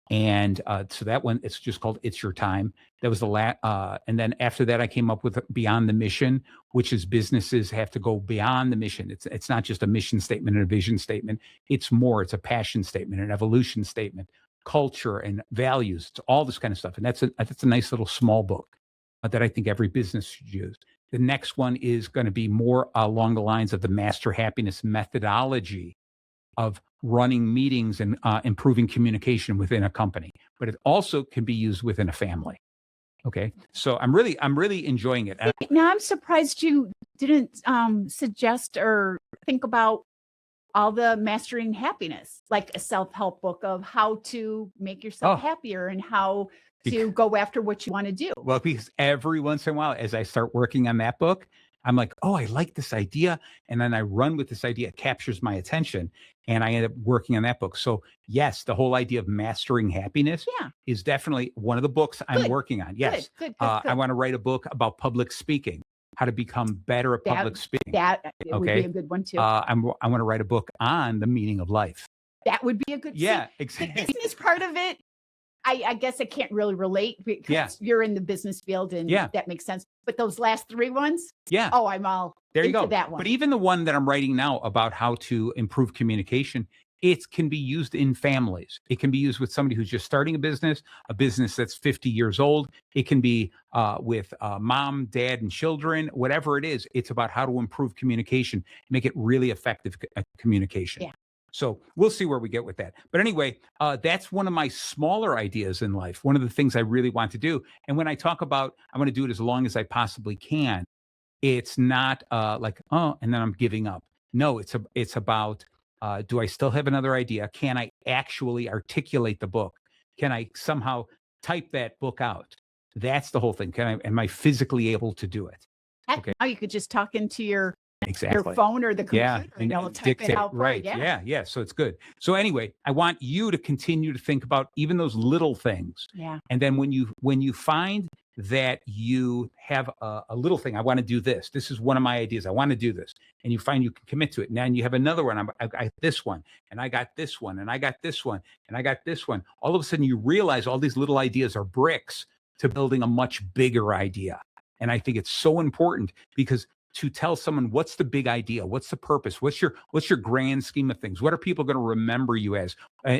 And so that one, it's just called It's Your Time. That was and then after that, I came up with Beyond the Mission, which is businesses have to go beyond the mission. It's not just a mission statement and a vision statement. It's more. It's a passion statement, an evolution statement, culture and values. It's all this kind of stuff. And that's a nice little small book that I think every business should use. The next one is going to be more along the lines of the Master Happiness methodology of running meetings and improving communication within a company, but it also can be used within a family. Okay, so I'm really enjoying it.
Now I'm surprised you didn't suggest or think about all the mastering happiness, like a self-help book of how to make yourself happier and how to go after what you want to do.
Well, because every once in a while, as I start working on that book, I'm like, oh, I like this idea. And then I run with this idea, it captures my attention. And I end up working on that book. So yes, the whole idea of mastering happiness is definitely one of the books I'm working on. Yes.
Good.
I want to write a book about public speaking, how to become better at public speaking.
That would be a good one too.
I want to write a book on the meaning of life.
That would be a good
exactly.
The business part of it, I guess I can't really relate because you're in the business field and that makes sense. But those last 3 ones, I'm all
there you
into
go.
That one.
But even the one that I'm writing now about how to improve communication, it can be used in families. It can be used with somebody who's just starting a business that's 50 years old. It can be with mom, dad, and children, whatever it is. It's about how to improve communication, make it really effective communication.
Yeah.
So we'll see where we get with that. But anyway, that's one of my smaller ideas in life. One of the things I really want to do. And when I talk about, I want to do it as long as I possibly can. It's not like, oh, and then I'm giving up. No, it's about, do I still have another idea? Can I actually articulate the book? Can I somehow type that book out? That's the whole thing. Am I physically able to do it?
Okay. Now you could just talk into your
Exactly.
your phone or the computer, and it'll type it out.
Right. Yeah. So it's good. So anyway, I want you to continue to think about even those little things.
Yeah.
And then when you find that you have a little thing, I want to do this. This is one of my ideas. I want to do this. And you find you can commit to it. And then you have another one. I got this one, and I got this one, and I got this one, and I got this one. All of a sudden you realize all these little ideas are bricks to building a much bigger idea. And I think it's so important because to tell someone what's the big idea, what's the purpose, what's your grand scheme of things, what are people going to remember you as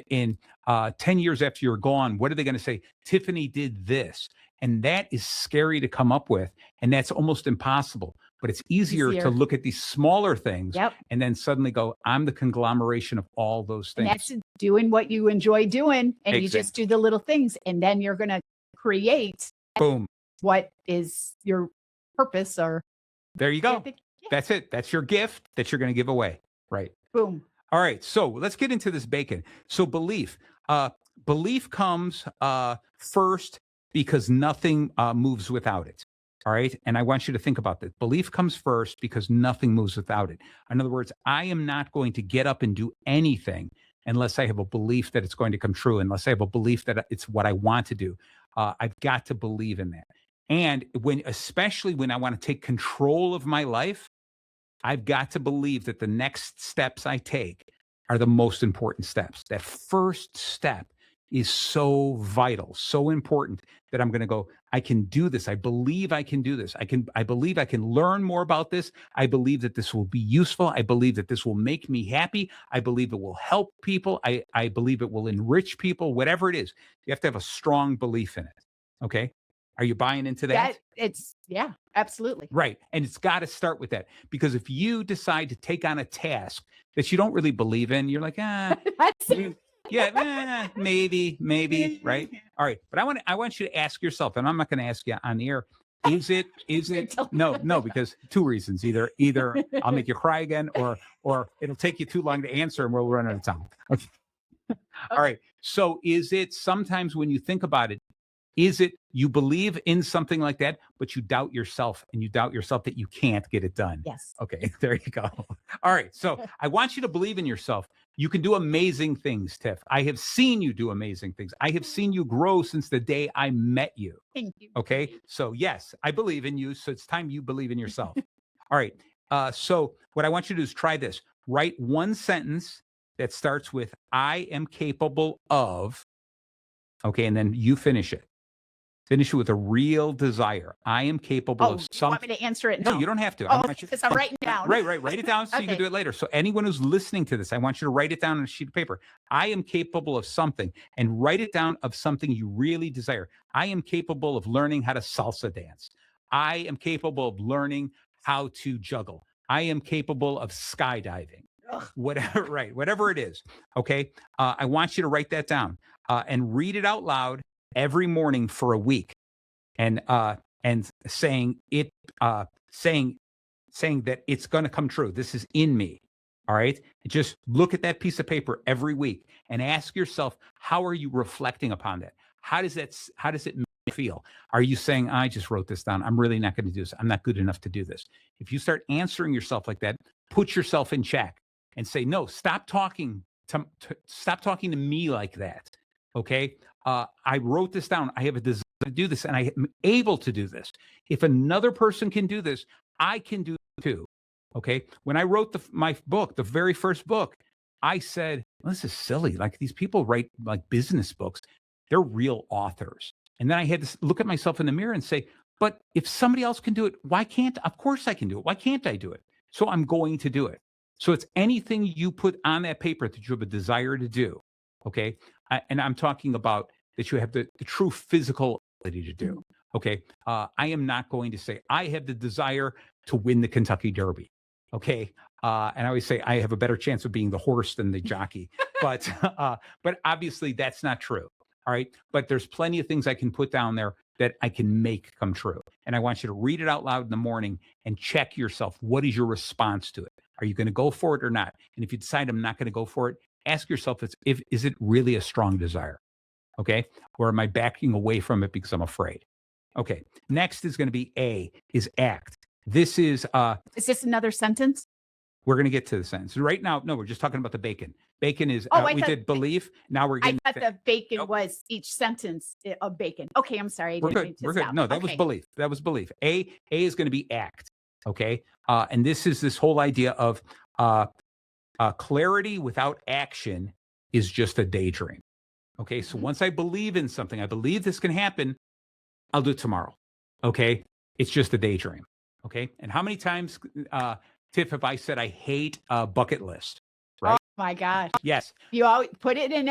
in 10 years after you're gone? What are they going to say? Tiffany did this. And that is scary to come up with, and that's almost impossible. But it's easier to look at these smaller things and then suddenly go, I'm the conglomeration of all those things.
And that's doing what you enjoy doing, and you just do the little things, and then you're going to create what is your purpose. Or
there you go. That's it. That's your gift that you're going to give away. Right.
Boom.
All right. So let's get into this bacon. So belief comes first because nothing moves without it. All right. And I want you to think about that. Belief comes first because nothing moves without it. In other words, I am not going to get up and do anything unless I have a belief that it's going to come true, unless I have a belief that it's what I want to do. I've got to believe in that. And especially when I want to take control of my life, I've got to believe that the next steps I take are the most important steps. That first step is so vital, so important that I'm going to go, I can do this. I believe I can do this. I believe I can learn more about this. I believe that this will be useful. I believe that this will make me happy. I believe it will help people. I believe it will enrich people, whatever it is. You have to have a strong belief in it. Okay. Are you buying into that?
Yeah, absolutely.
Right. And it's got to start with that, because if you decide to take on a task that you don't really believe in, you're like, maybe, right? All right. But I want you to ask yourself, and I'm not going to ask you on the air, is it no, because two reasons. Either I'll make you cry again, or it'll take you too long to answer and we'll run out of time. Okay. All right. So is it sometimes when you think about it, is it you believe in something like that, but you doubt yourself, and you doubt yourself that you can't get it done?
Yes.
Okay, there you go. All right. So I want you to believe in yourself. You can do amazing things, Tiff. I have seen you do amazing things. I have seen you grow since the day I met you.
Thank you.
Okay. So yes, I believe in you. So it's time you believe in yourself. All right. So what I want you to do is try this. Write one sentence that starts with, I am capable of. Okay. And then you finish it. Finish it with a real desire. I am capable of something.
You want me to answer it?
No, you don't have to.
Because I'm writing down.
Right. Write it down so you can do it later. So anyone who's listening to this, I want you to write it down on a sheet of paper. I am capable of something, and write it down of something you really desire. I am capable of learning how to salsa dance. I am capable of learning how to juggle. I am capable of skydiving. Whatever it is. Okay. I want you to write that down and read it out loud every morning for a week, and saying that it's going to come true. This is in me. All right. Just look at that piece of paper every week and ask yourself, how are you reflecting upon that? How does it make you feel? Are you saying, I just wrote this down, I'm really not going to do this, I'm not good enough to do this? If you start answering yourself like that, put yourself in check and say, no, stop talking to me like that. Okay. I wrote this down. I have a desire to do this, and I am able to do this. If another person can do this, I can do it too. Okay. When I wrote my book, the very first book, I said, well, this is silly. Like, these people write like business books. They're real authors. And then I had to look at myself in the mirror and say, but if somebody else can do it, why can't? Of course I can do it. Why can't I do it? So I'm going to do it. So it's anything you put on that paper that you have a desire to do. Okay. And I'm talking about that you have the true physical ability to do. Okay. I am not going to say I have the desire to win the Kentucky Derby. Okay. And I always say I have a better chance of being the horse than the jockey. But obviously that's not true. All right. But there's plenty of things I can put down there that I can make come true. And I want you to read it out loud in the morning and check yourself. What is your response to it? Are you going to go for it or not? And if you decide I'm not going to go for it, ask yourself, is it really a strong desire? Okay. Or am I backing away from it because I'm afraid? Okay. Next is going to be A, is act. This is
this another sentence?
We're going to get to the sentence. Right now, no, we're just talking about the bacon. Bacon is,
we
did belief. Now we're getting.
I thought the bacon was each sentence of bacon. Okay, I'm sorry.
We're good. We're good. No, that was belief. That was belief. A is going to be act. Okay. And this is this whole idea of clarity without action is just a daydream. Okay. So once I believe in something, I believe this can happen, I'll do it tomorrow. Okay. It's just a daydream. Okay. And how many times, Tiff, have I said I hate a bucket list? Right?
Oh my gosh.
Yes.
You always put it in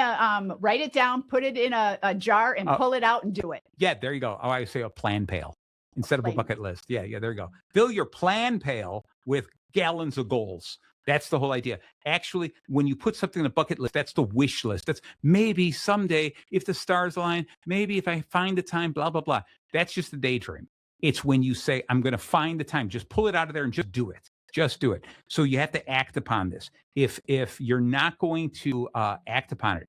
write it down, put it in a jar and pull it out and do it.
Yeah, there you go. Oh, I say a plan pail instead of a bucket list. Yeah, there you go. Fill your plan pail with gallons of goals. That's the whole idea. Actually, when you put something in a bucket list, that's the wish list. That's maybe someday, if the stars align, maybe if I find the time, blah, blah, blah. That's just a daydream. It's when you say, I'm going to find the time. Just pull it out of there and just do it. Just do it. So you have to act upon this. If you're not going to act upon it,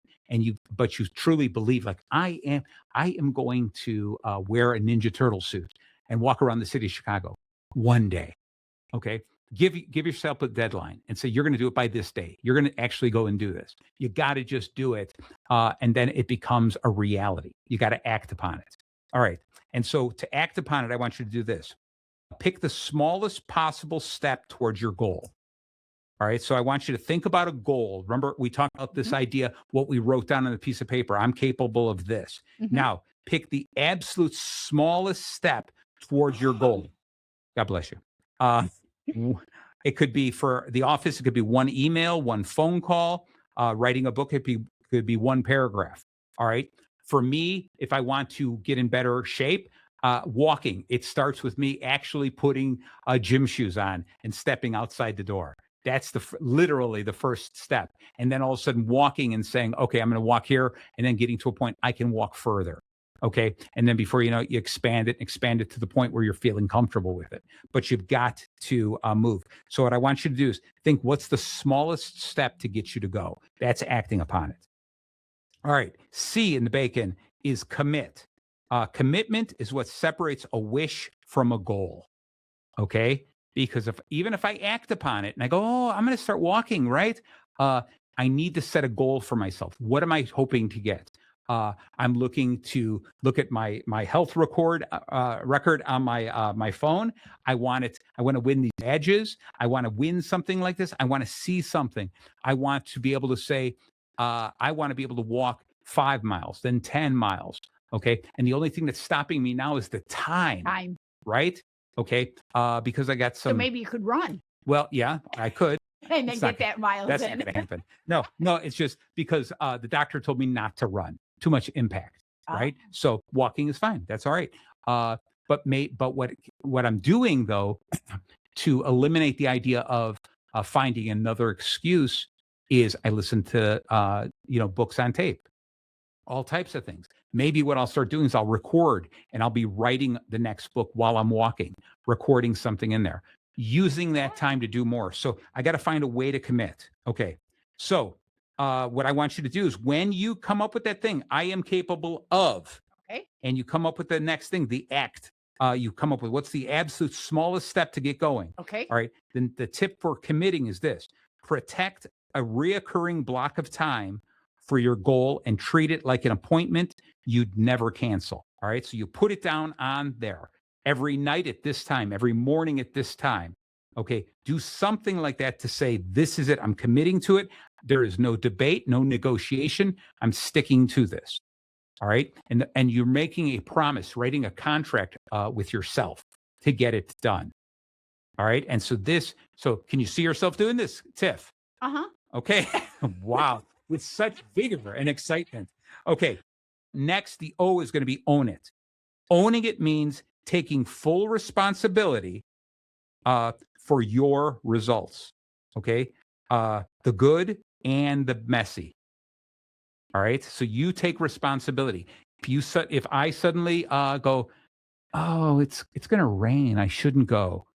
but you truly believe, like I am going to wear a Ninja Turtle suit and walk around the city of Chicago one day. Okay, give yourself a deadline and say you're going to do it by this day. You're going to actually go and do this. You got to just do it, and then it becomes a reality. You got to act upon it. All right. And so to act upon it, I want you to do this. Pick the smallest possible step towards your goal. All right. So I want you to think about a goal. Remember, we talked about this idea, what we wrote down on a piece of paper. I'm capable of this. Now, pick the absolute smallest step towards your goal. God bless you. It could be for the office. It could be one email, one phone call, writing a book. It could be one paragraph. All right. For me, if I want to get in better shape, walking, it starts with me actually putting gym shoes on and stepping outside the door. That's literally the first step. And then all of a sudden walking and saying, okay, I'm going to walk here, and then getting to a point I can walk further. Okay. And then before you know it, you expand it to the point where you're feeling comfortable with it. But you've got to move. So what I want you to do is think, what's the smallest step to get you to go? That's acting upon it. All right. C in the bacon is commit. Commitment is what separates a wish from a goal. Okay. Because even if I act upon it and I go, oh, I'm going to start walking, right? I need to set a goal for myself. What am I hoping to get? I'm looking to look at my health record on my phone. I want to win these badges. I want to win something like this. I want to see something. I want to be able to say, I want to be able to walk 5 miles, then 10 miles. Okay. And the only thing that's stopping me now is the time. Right? Okay. Because I got some.
So maybe you could run.
Well, yeah, I could.
And then get that miles
that's
in.
Not going to happen. No, it's just because the doctor told me not to run. Too much impact. Right? So walking is fine. That's all right. But what I'm doing though, to eliminate the idea of finding another excuse, is I listen to books on tape, all types of things. Maybe what I'll start doing is I'll record, and I'll be writing the next book while I'm walking, recording something in there, using that time to do more. So I got to find a way to commit. Okay. So what I want you to do is, when you come up with that thing, I am capable of, and you come up with the next thing, the act, you come up with what's the absolute smallest step to get going.
Okay.
All right. Then the tip for committing is this: protect a reoccurring block of time for your goal and treat it like an appointment you'd never cancel. All right. So you put it down on there every night at this time, every morning at this time. Okay. Do something like that to say, this is it. I'm committing to it. There is no debate, no negotiation. I'm sticking to this. All right. And you're making a promise, writing a contract with yourself to get it done. All right. And so can you see yourself doing this, Tiff? Okay. Wow. With such vigor and excitement. Okay. Next, the O is going to be own it. Owning it means taking full responsibility for your results. Okay. The good and the messy. All right. So you take responsibility. If I suddenly go, oh, it's going to rain, I shouldn't go.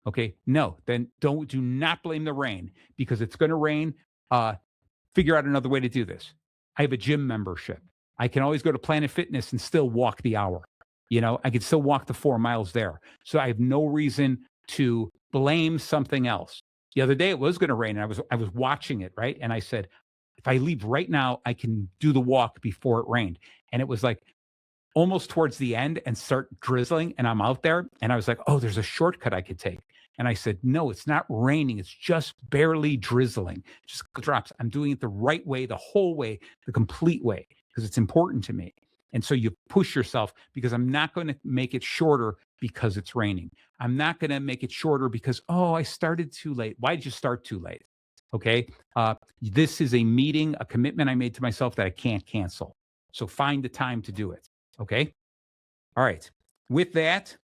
Okay. No, then do not blame the rain, because it's going to rain. Figure out another way to do this. I have a gym membership. I can always go to Planet Fitness and still walk the hour. I can still walk the 4 miles there. So I have no reason to blame something else. The other day it was going to rain, and I was watching it, right? And I said, if I leave right now, I can do the walk before it rained. And it was like almost towards the end and start drizzling, and I'm out there, and I was like, oh, there's a shortcut I could take. And I said, no, it's not raining. It's just barely drizzling, just drops. I'm doing it the right way, the whole way, the complete way, because it's important to me. And so you push yourself, because I'm not going to make it shorter because it's raining. I'm not going to make it shorter because, oh, I started too late. Why did you start too late? Okay. This is a meeting, a commitment I made to myself that I can't cancel. So find the time to do it. Okay. All right. With that,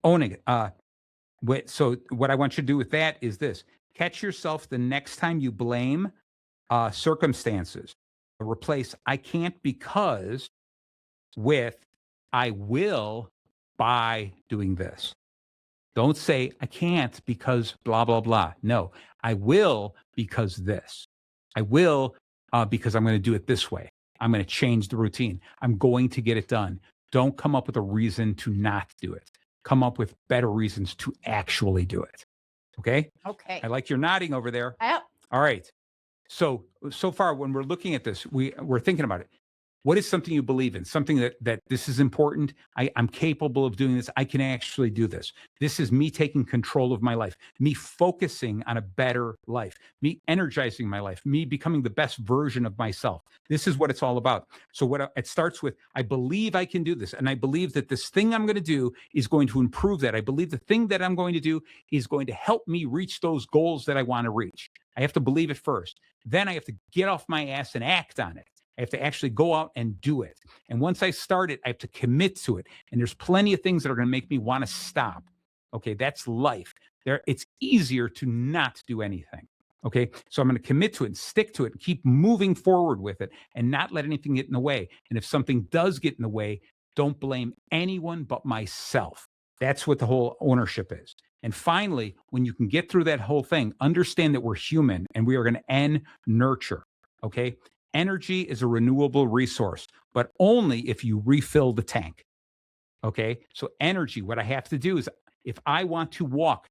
owning it. So what I want you to do with that is this: catch yourself the next time you blame circumstances. Replace "I can't because" with "I will by doing this." Don't say "I can't because blah, blah, blah." No, I will because this. I will because I'm going to do it this way. I'm going to change the routine. I'm going to get it done. Don't come up with a reason to not do it. Come up with better reasons to actually do it. Okay?
Okay.
I like your nodding over there.
Yep.
All right. So far, when we're looking at this, we're thinking about it. What is something you believe in? Something that this is important. I'm capable of doing this. I can actually do this. This is me taking control of my life, me focusing on a better life, me energizing my life, me becoming the best version of myself. This is what it's all about. So it starts with, I believe I can do this. And I believe that this thing I'm going to do is going to improve that. I believe the thing that I'm going to do is going to help me reach those goals that I want to reach. I have to believe it first. Then I have to get off my ass and act on it. I have to actually go out and do it. And once I start it, I have to commit to it. And there's plenty of things that are going to make me want to stop. Okay, that's life. It's easier to not do anything. Okay, so I'm going to commit to it and stick to it and keep moving forward with it and not let anything get in the way. And if something does get in the way, don't blame anyone but myself. That's what the whole ownership is. And finally, when you can get through that whole thing, understand that we're human and we are going to end nurture. Okay. Energy is a renewable resource, but only if you refill the tank. Okay. So energy, what I have to do is, if I want to walk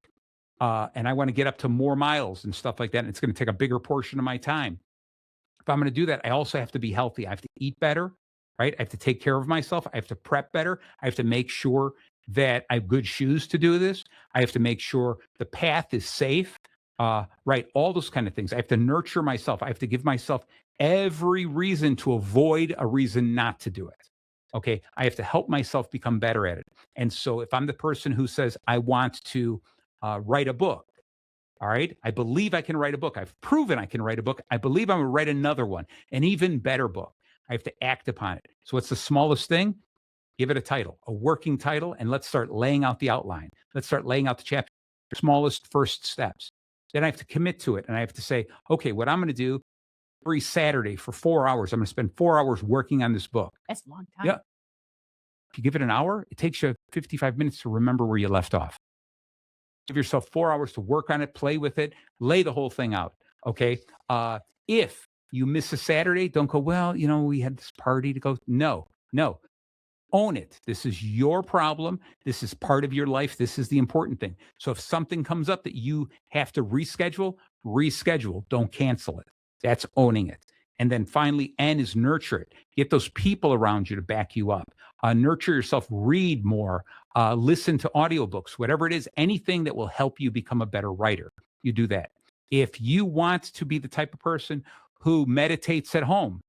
and I want to get up to more miles and stuff like that, and it's going to take a bigger portion of my time. If I'm going to do that, I also have to be healthy. I have to eat better, right? I have to take care of myself. I have to prep better. I have to make sure that I have good shoes to do this. I have to make sure the path is safe, right? All those kind of things. I have to nurture myself. I have to give myself every reason to avoid a reason not to do it. Okay. I have to help myself become better at it. And so if I'm the person who says, I want to write a book, all right, I believe I can write a book. I've proven I can write a book. I believe I'm going to write another one, an even better book. I have to act upon it. So what's the smallest thing? Give it a title, a working title, and let's start laying out the outline. Let's start laying out the chapter, smallest first steps. Then I have to commit to it. And I have to say, okay, what I'm going to do every Saturday for 4 hours, I'm going to spend 4 hours working on this book.
That's a long time.
Yeah. If you give it an hour, it takes you 55 minutes to remember where you left off. Give yourself 4 hours to work on it, play with it, lay the whole thing out. Okay. If you miss a Saturday, don't go, well, we had this party to go. No. Own it. This is your problem. This is part of your life. This is the important thing. So if something comes up that you have to reschedule. Don't cancel it. That's owning it. And then finally, N is nurture it. Get those people around you to back you up. Nurture yourself. Read more. Listen to audiobooks, whatever it is, anything that will help you become a better writer. You do that. If you want to be the type of person who meditates at home,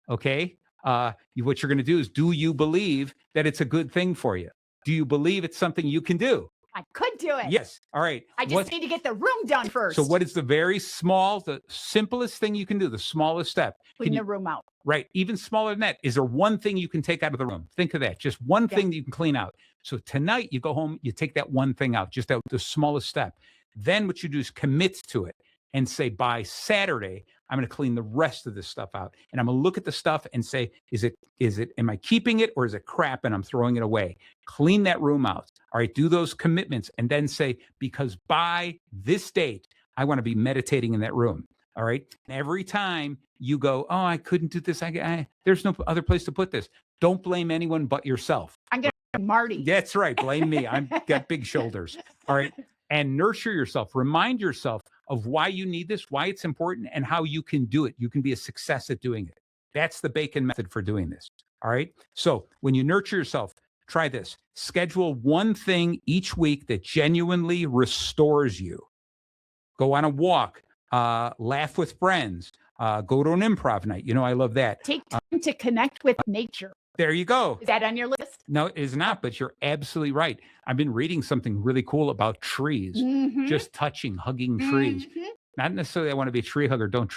okay, what you're going to do is, do you believe that it's a good thing for you? Do you believe it's something you can do?
I could do it.
Yes. All right.
I just need to get the room done first.
So what is the very small, the simplest thing you can do, the smallest step?
Clean the room out.
Right. Even smaller than that. Is there one thing you can take out of the room? Think of that. Just one thing that you can clean out. So tonight you go home, you take that one thing out, just the smallest step. Then what you do is commit to it and say, by Saturday, I'm going to clean the rest of this stuff out. And I'm going to look at the stuff and say, am I keeping it or is it crap and I'm throwing it away? Clean that room out. All right. Do those commitments and then say, because by this date, I want to be meditating in that room. All right. And every time you go, oh, I couldn't do this. There's no other place to put this. Don't blame anyone but yourself.
I'm going Marty.
That's right. Blame me. I've got big shoulders. All right. And nurture yourself. Remind yourself of why you need this, why it's important, and how you can do it. You can be a success at doing it. That's the Bacon method for doing this. All right. So when you nurture yourself, try this. Schedule one thing each week that genuinely restores you. Go on a walk, laugh with friends, go to an improv night. I love that.
Take time to connect with nature.
There you go.
Is that on your list?
No, it is not, but you're absolutely right. I've been reading something really cool about trees, just touching, hugging trees. Not necessarily I want to be a tree hugger. Don't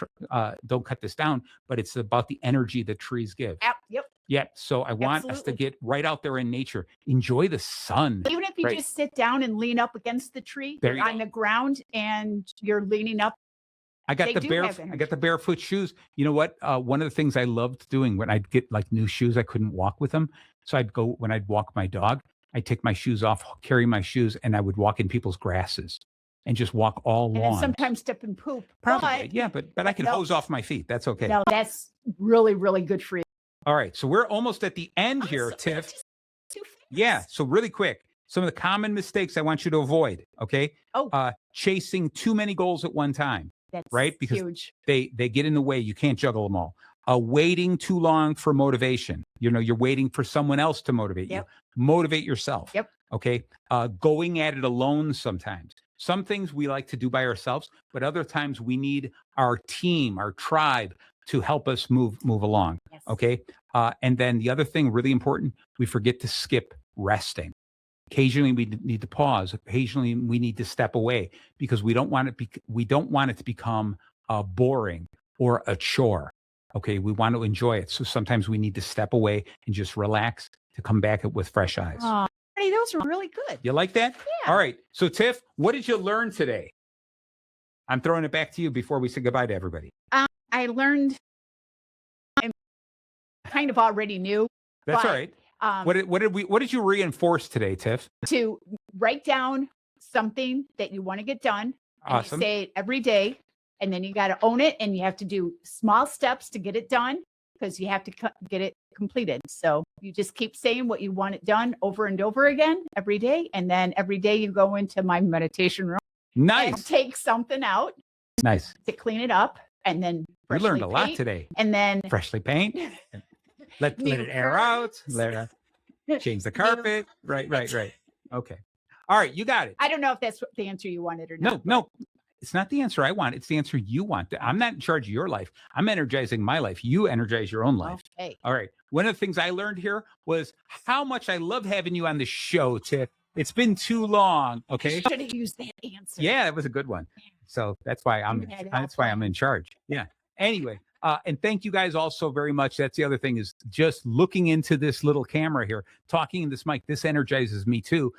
cut this down, but it's about the energy that trees give.
Yep.
Yeah. So I want us to get right out there in nature. Enjoy the sun.
Even if you just sit down and lean up against the tree on the ground and you're leaning up.
I got the barefoot shoes. You know what? One of the things I loved doing when I'd get like new shoes, I couldn't walk with them. So when I'd walk my dog, I'd take my shoes off, carry my shoes, and I would walk in people's grasses and just walk all along.
And sometimes step and poop.
Probably, but I can hose off my feet. That's okay.
No, that's really, really good for you.
All right. So we're almost at the end here, Tiff.
Too fast.
Yeah. So really quick, some of the common mistakes I want you to avoid. Okay. Chasing too many goals at one time.
That's
right? Because
huge.
They get in the way. You can't juggle them all. Waiting too long for motivation. You're waiting for someone else to motivate you. Motivate yourself.
Yep.
Okay. Going at it alone sometimes. Some things we like to do by ourselves, but other times we need our team, our tribe to help us move along.
Yes.
Okay. And then the other thing, really important, we forget to skip resting. Occasionally we need to pause. Occasionally we need to step away because we don't want it to become boring or a chore. Okay, we want to enjoy it. So sometimes we need to step away and just relax to come back with fresh eyes.
Hey, those are really good.
You like that?
Yeah.
All right. So Tiff, what did you learn today? I'm throwing it back to you before we say goodbye to everybody.
I learned. I kind of already knew.
That's all right. What did you reinforce today, Tiff?
To write down something that you want to get done.
Awesome.
And you say it every day, and then you got to own it, and you have to do small steps to get it done because you have to get it completed. So you just keep saying what you want it done over and over again every day, and then every day you go into my meditation room.
Nice.
And take something out.
Nice.
To clean it up, and then
we learned a lot today.
And then
freshly paint. Let it air out. Change the carpet. Right. Okay. All right. You got it.
I don't know if that's the answer you wanted or not.
No. It's not the answer I want. It's the answer you want. I'm not in charge of your life. I'm energizing my life. You energize your own life.
Okay.
All right. One of the things I learned here was how much I love having you on the show, Tiff. It's been too long. Okay.
I should have used that answer.
Yeah, that was a good one. So that's why I'm in charge. Yeah. Anyway. And thank you guys all so very much. That's the other thing is just looking into this little camera here, talking in this mic. This energizes me too,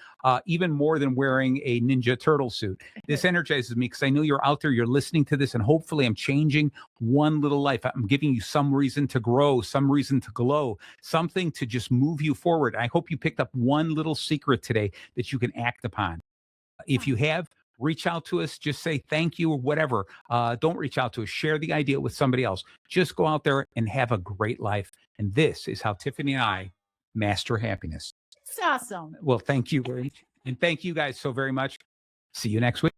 even more than wearing a Ninja Turtle suit. This energizes me because I know you're out there, you're listening to this, and hopefully I'm changing one little life. I'm giving you some reason to grow, some reason to glow, something to just move you forward. I hope you picked up one little secret today that you can act upon. If you have, reach out to us, just say thank you or whatever. Don't reach out to us. Share the idea with somebody else. Just go out there and have a great life. And this is how Tiffany and I master happiness.
It's awesome.
Well, thank you. And thank you guys so very much. See you next week.